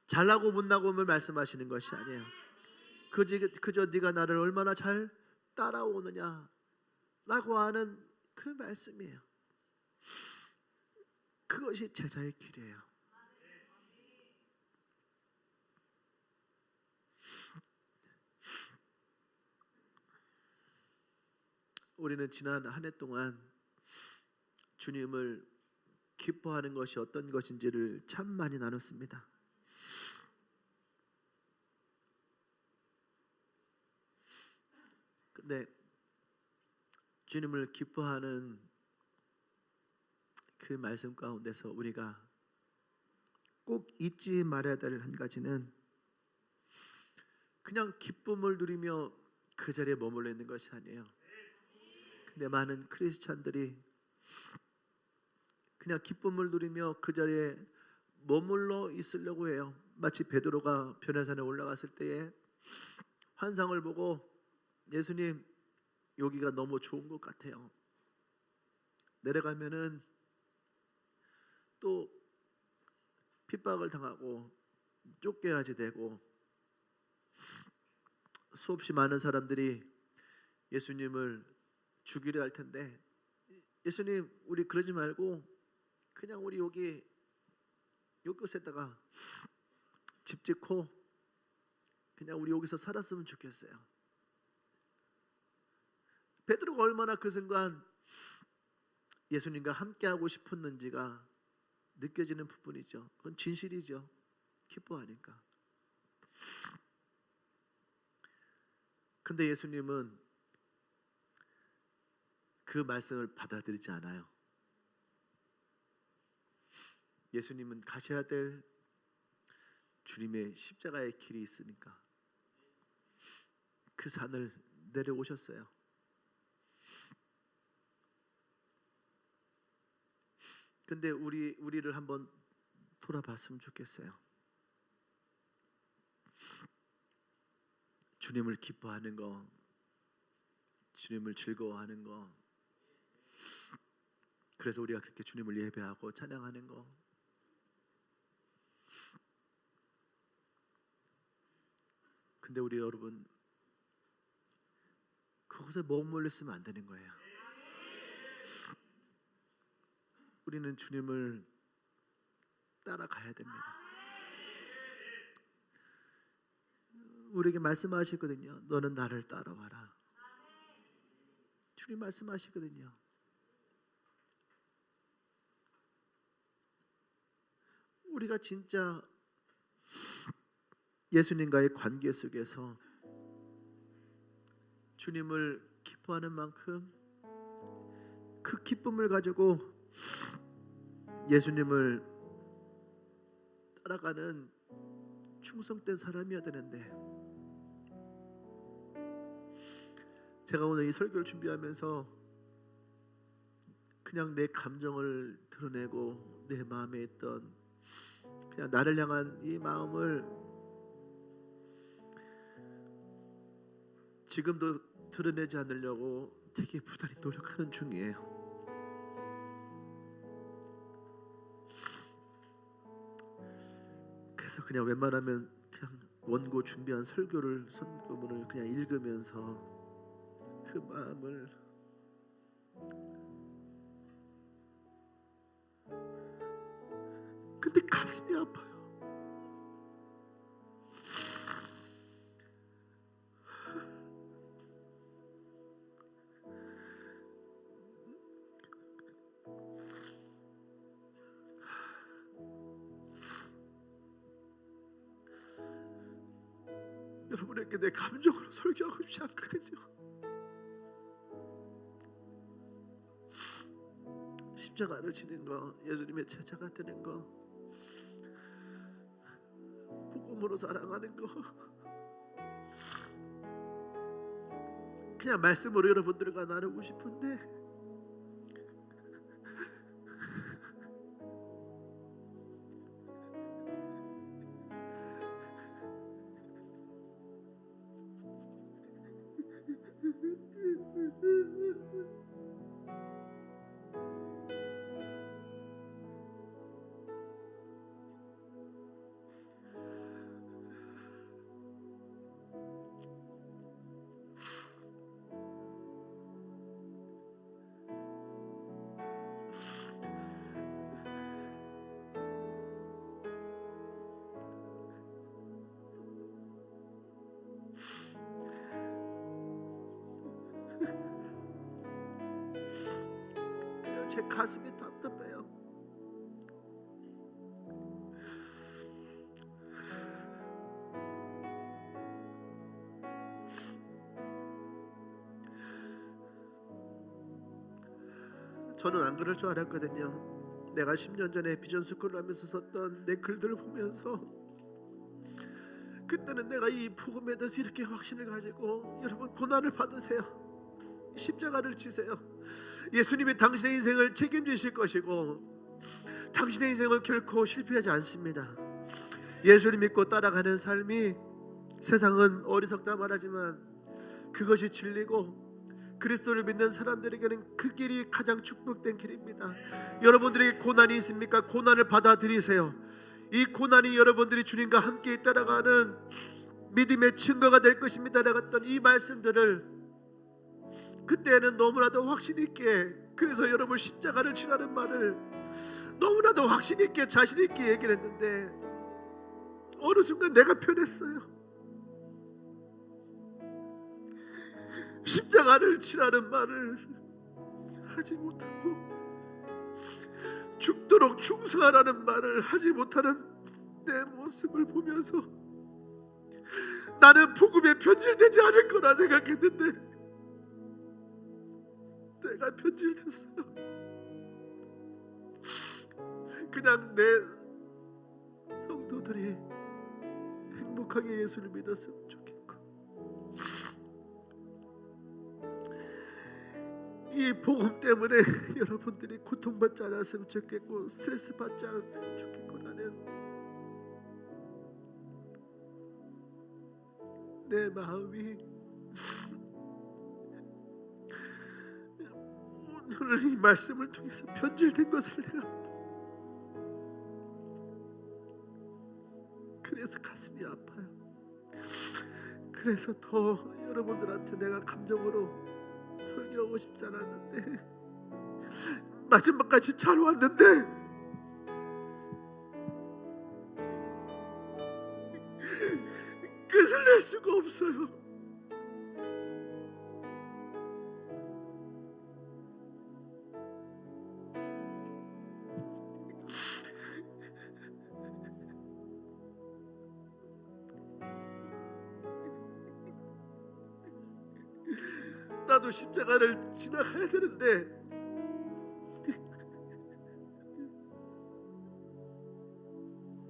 잘나고 못나고를 말씀하시는 것이 아니에요. 그저 네가 나를 얼마나 잘 따라오느냐 라고 하는 그 말씀이에요. 그것이 제자의 길이에요. 우리는 지난 한 해 동안 주님을 기뻐하는 것이 어떤 것인지를 참 많이 나눴습니다. 근데 주님을 기뻐하는 그 말씀 가운데서 우리가 꼭 잊지 말아야 될 한 가지는 그냥 기쁨을 누리며 그 자리에 머물러 있는 것이 아니에요. 근데 많은 크리스찬들이 그냥 기쁨을 누리며 그 자리에 머물러 있으려고 해요. 마치 베드로가 변호산에 올라갔을 때에 환상을 보고 예수님 여기가 너무 좋은 것 같아요. 내려가면은 또 핍박을 당하고 쫓겨야지 되고 수없이 많은 사람들이 예수님을 죽이려 할 텐데 예수님 우리 그러지 말고 그냥 우리 여기 곳에다가 집 짓고 그냥 우리 여기서 살았으면 좋겠어요. 베드로가 얼마나 그 순간 예수님과 함께하고 싶었는지가 느껴지는 부분이죠. 그건 진실이죠. 기뻐하니까. 근데 예수님은 그 말씀을 받아들이지 않아요. 예수님은 가셔야 될 주님의 십자가의 길이 있으니까 그 산을 내려오셨어요. 근데 우리를 한번 돌아봤으면 좋겠어요. 주님을 기뻐하는 거, 주님을 즐거워하는 거, 그래서 우리가 그렇게 주님을 예배하고 찬양하는 거, 근데 우리 여러분 그곳에 머물러 있으면 안 되는 거예요. 우리는 주님을 따라가야 됩니다. 우리에게 말씀하시거든요. 너는 나를 따라와라. 주님 말씀하시거든요. 우리가 진짜 예수님과의 관계 속에서 주님을 기뻐하는 만큼 그 기쁨을 가지고 예수님을 따라가는 충성된 사람이어야 되는데, 제가 오늘 이 설교를 준비하면서 그냥 내 감정을 드러내고 내 마음에 있던 그냥 나를 향한 이 마음을 지금도 드러내지 않으려고 되게 부단히 노력하는 중이에요. 그래서 그냥 웬만하면 그냥 원고 준비한 선교문을 그냥 읽으면서 그 마음을 근데 가슴이 아파요. 여러분에게 내 감정으로 설교하고 싶지 않거든요. 십자가를 지는 거, 예수님의 제자가 되는 거, 복음으로 사랑하는 거, 그냥 말씀으로 여러분들과 나누고 싶은데 그냥 제 가슴이 답답해요. 저는 안 그럴 줄 알았거든요. 내가 10년 전에 비전스쿨을 하면서 썼던 내 글들을 보면서 그때는 내가 이 복음에 대해서 이렇게 확신을 가지고, 여러분 고난을 받으세요. 십자가를 지세요. 예수님이 당신의 인생을 책임지실 것이고 당신의 인생은 결코 실패하지 않습니다. 예수를 믿고 따라가는 삶이, 세상은 어리석다 말하지만 그것이 진리고 그리스도를 믿는 사람들에게는 그 길이 가장 축복된 길입니다. 여러분들에게 고난이 있습니까? 고난을 받아들이세요. 이 고난이 여러분들이 주님과 함께 따라가는 믿음의 증거가 될 것입니다 라고 이 말씀들을 그때는 너무나도 확신 있게, 그래서 여러분 십자가를 지라는 말을 너무나도 확신 있게 자신 있게 얘기를 했는데 어느 순간 내가 변했어요. 십자가를 지라는 말을 하지 못하고 죽도록 충성하라는 말을 하지 못하는 내 모습을 보면서 나는 복음에 변질되지 않을 거라 생각했는데 내가 변질됐어요. 그냥 내 성도들이 행복하게 예수를 믿었으면 좋겠고, 이 복음 때문에 여러분들이 고통받지 않았으면 좋겠고 스트레스 받지 않았으면 좋겠고, 나는 내 마음이 오늘 이 말씀을 통해서 변질된 것을 내가, 그래서 가슴이 아파요. 그래서 더 여러분들한테 내가 감정으로 설교하고 싶지 않았는데 마지막까지 잘 왔는데 끝을 낼 수가 없어요. 나도 십자가를 지나가야 되는데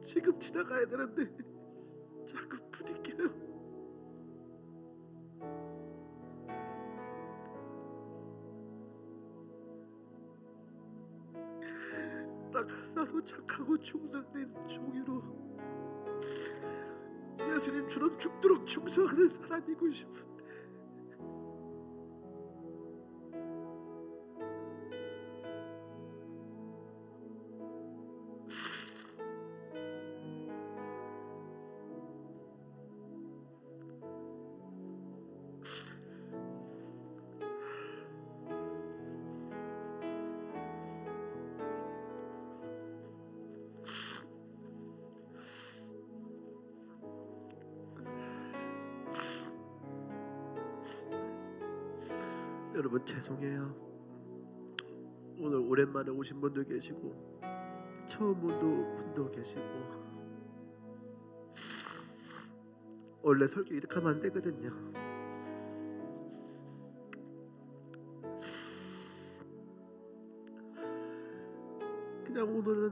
지금 지나가야 되는데 자꾸 부딪혀요. 나도 착하고 충성된 종이로 예수님처럼 죽도록 충성하는 사람이고 싶은데 여러분 죄송해요. 오늘 오랜만에 오신 분도 계시고 처음 온 분도 계시고 원래 설교 이렇게 하면 안 되거든요. 그냥 오늘은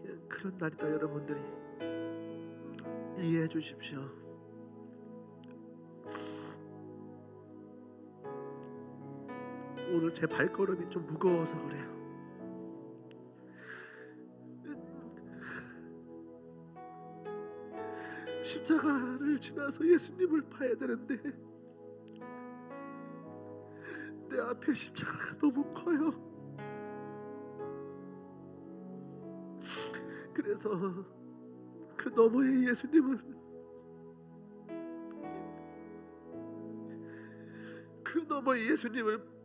그냥 그런 날이다. 여러분들이 이해해 주십시오. 오늘 제 발걸음이 좀 무거워서 그래요. 십자가를 지나서 예수님을 봐야 되는데 내 앞에 십자가가 너무 커요. 그래서 그 너머의 예수님을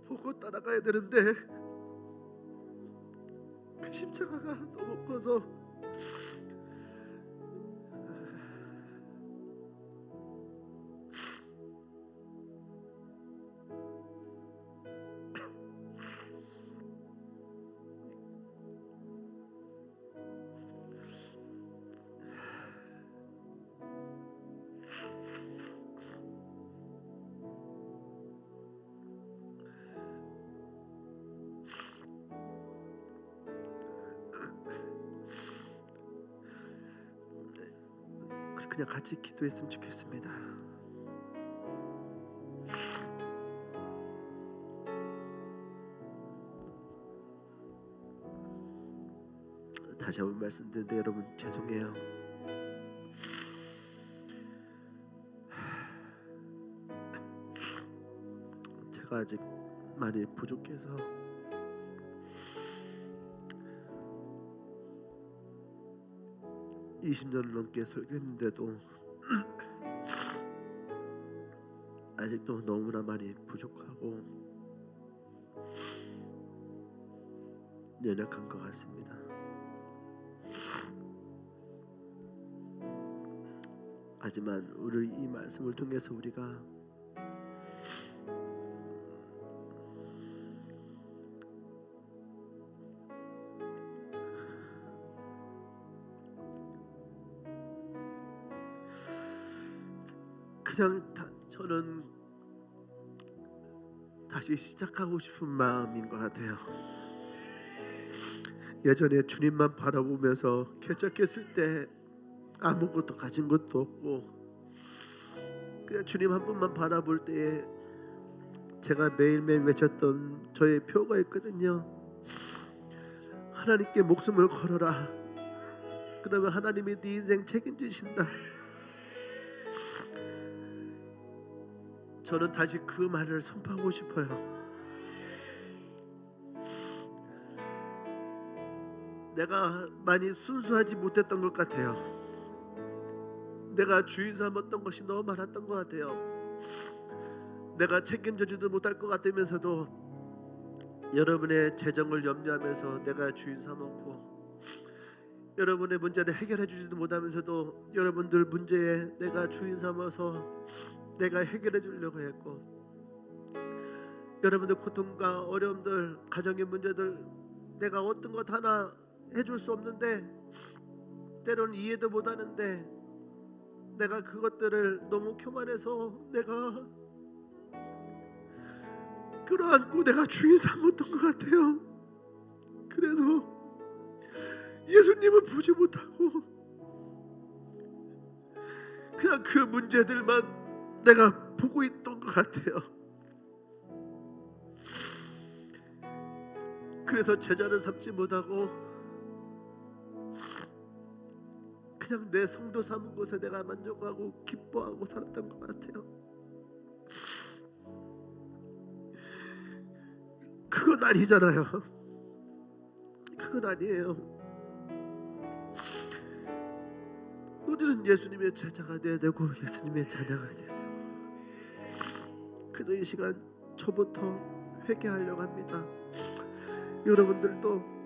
보고 따라가야 되는데 그 십자가가 너무 커서 그냥 같이 기도했으면 좋겠습니다. 다시 한번 말씀드리는데 여러분 죄송해요. 제가 아직 많이 부족해서 20년을 넘게 설교했는데도 아직도 너무나 많이 부족하고 연약한 것 같습니다. 하지만 우리 이 말씀을 통해서 우리가 저는 다시 시작하고 싶은 마음인 것 같아요. 예전에 주님만 바라보면서 개척했을 때 아무것도 가진 것도 없고 그냥 주님 한 분만 바라볼 때에 제가 매일매일 외쳤던 저의 표가 있거든요. 하나님께 목숨을 걸어라. 그러면 하나님이 네 인생 책임지신다. 저는 다시 그 말을 선포하고 싶어요. 내가 많이 순수하지 못했던 것 같아요. 내가 주인 삼았던 것이 너무 많았던 것 같아요. 내가 책임져주도 못할 것 같으면서도 여러분의 재정을 염려하면서 내가 주인 삼았고, 여러분의 문제를 해결해 주지도 못하면서도 여러분들 문제에 내가 주인 삼아서 내가 해결해 주려고 했고, 여러분들 고통과 어려움들, 가정의 문제들 내가 어떤 것 하나 해줄 수 없는데, 때로는 이해도 못하는데 내가 그것들을 너무 교만해서 내가 끌어안고 내가 주인 삼았던 것 같아요. 그래서 예수님을 보지 못하고 그냥 그 문제들만 내가 보고 있던 것 같아요. 그래서 제자를 삼지 못하고 그냥 내 성도 삼은 것에 내가 만족하고 기뻐하고 살았던 것 같아요. 그건 아니잖아요. 그건 아니에요. 우리는 예수님의 제자가 돼야 되고 예수님의 자녀가 돼야 되고. 그래서 이 시간 저부터 회개하려고 합니다. 여러분들도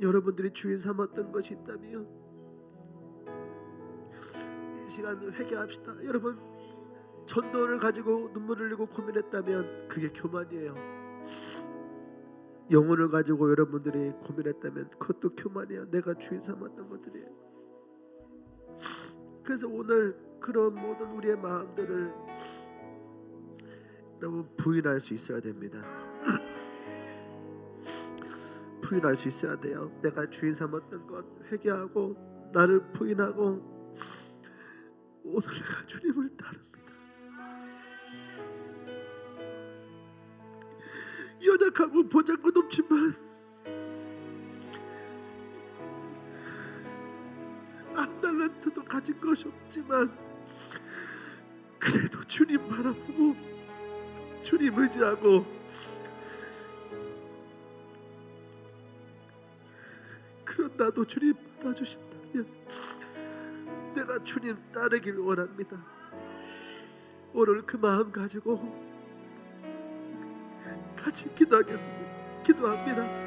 여러분들이 주인 삼았던 것이 있다면 이 시간 회개합시다. 여러분 전도를 가지고 눈물을 흘리고 고민했다면 그게 교만이에요. 영혼을 가지고 여러분들이 고민했다면 그것도 교만이에요. 내가 주인 삼았던 것들이에요. 그래서 오늘 그런 모든 우리의 마음들을 여러분 부인할 수 있어야 됩니다. 부인할 수 있어야 돼요. 내가 주인 삼았던 것 회개하고 나를 부인하고 오늘 내가 주님을 따릅니다. 연약하고 보잘것 없지만 한 달란트도 가진 것이 없지만 그래도 주님 바라보고 주님 의지하고 그런 나도 주님 받아주신다면 내가 주님 따르길 원합니다. 오늘 그 마음 가지고 같이 기도하겠습니다. 기도합니다.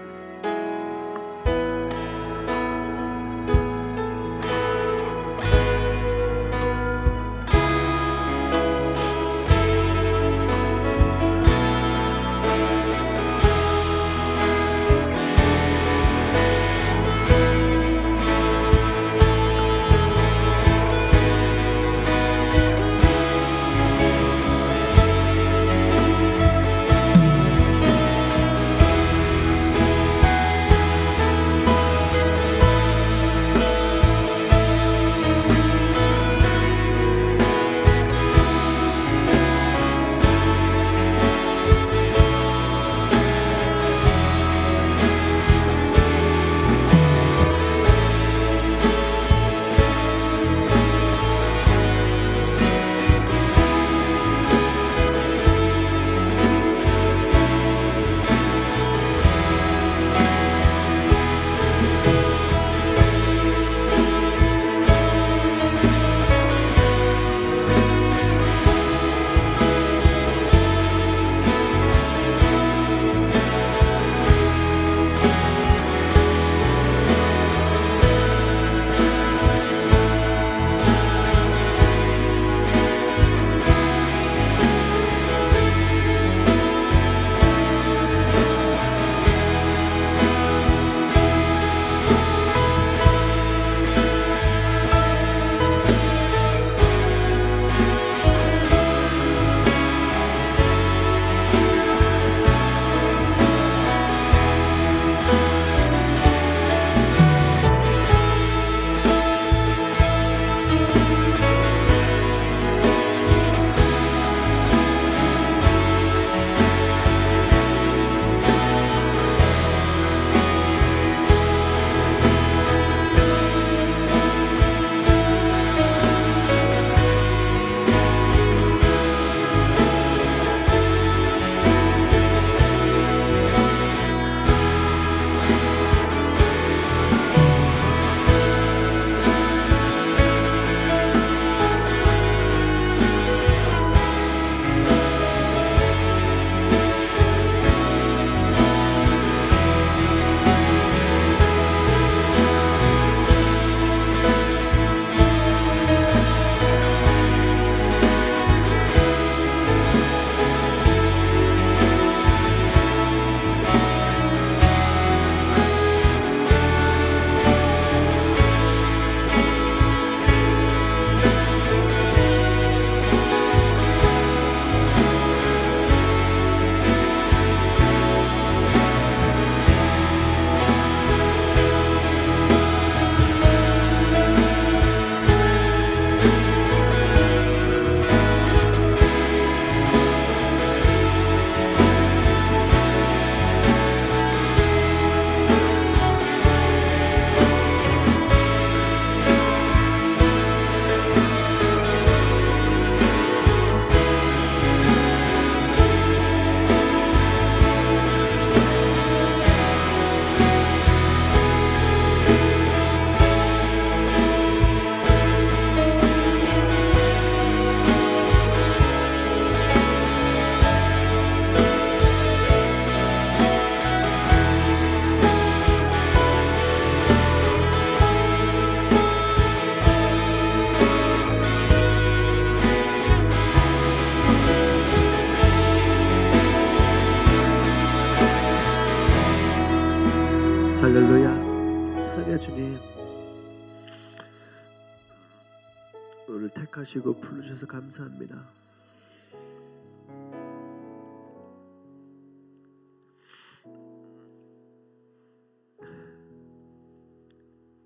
오늘 택하시고 부르셔서 감사합니다.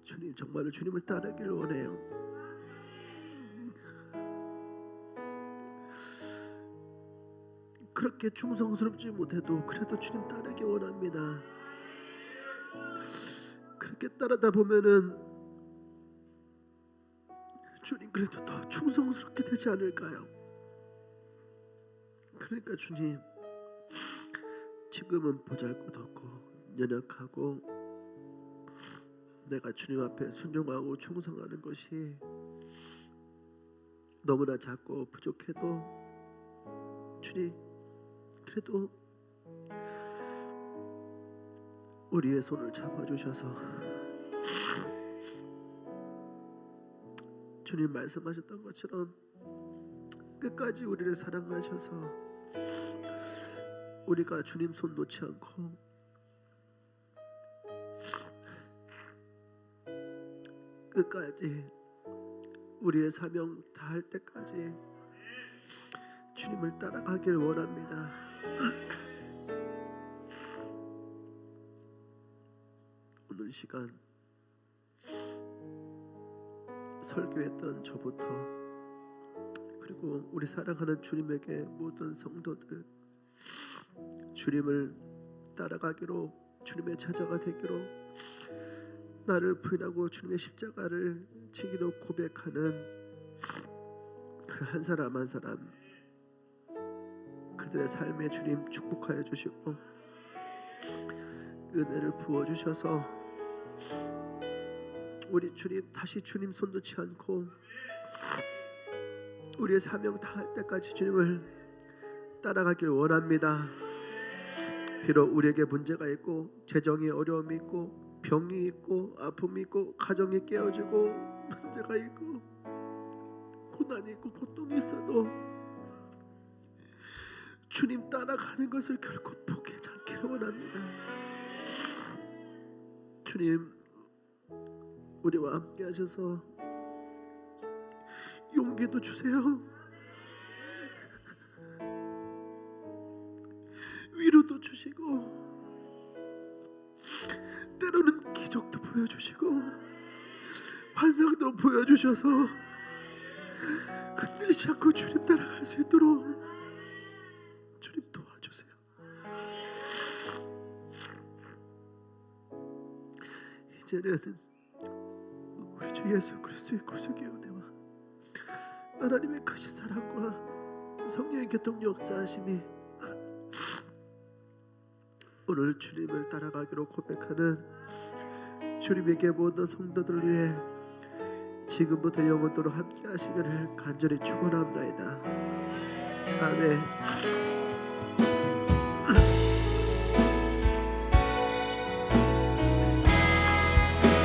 주님, 정말로 주님을 따르기를 원해요. 그렇게 충성스럽지 못해도 그래도 주님 따르기 원합니다. 그렇게 따르다 보면은 주님 그래도 더 충성스럽게 되지 않을까요? 그러니까 주님, 지금은 보잘것없고 연약하고 내가 주님 앞에 순종하고 충성하는 것이 너무나 작고 부족해도 주님 그래도 우리의 손을 잡아주셔서 주님 말씀하셨던 것처럼 끝까지 우리를 사랑하셔서 우리가 주님 손 놓지 않고 끝까지 우리의 사명 다할 때까지 주님을 따라가길 원합니다. 오늘 시간 설교했던 저부터 그리고 우리 사랑하는 주님에게 모든 성도들 주님을 따라가기로, 주님의 제자가 되기로, 나를 부인하고 주님의 십자가를 지기로 고백하는 그 한 사람 한 사람 그들의 삶에 주님 축복하여 주시고 은혜를 부어 주셔서 우리 주님 다시 주님 손 놓지 않고 우리의 사명 다할 때까지 주님을 따라가길 원합니다. 비록 우리에게 문제가 있고 재정에 어려움이 있고 병이 있고 아픔이 있고 가정이 깨어지고 문제가 있고 고난이 있고 고통이 있어도 주님 따라가는 것을 결코 포기하지 않기를 원합니다. 주님 우리와 함께 하셔서 용기도 주세요. 위로도 주시고 때로는 기적도 보여주시고 환상도 보여주셔서 흔들리지 않고 주님 따라갈 수 있도록 주님 도와주세요. 이제는 우리 주 예수 그리스도의 구속의 은혜와 하나님의 크신 사랑과 성령의 교통 역사하심이 오늘 주님을 따라가기로 고백하는 주님에게 모든 성도들을 위해 지금부터 영원토록 함께 하시기를 간절히 축원합니다. 아멘.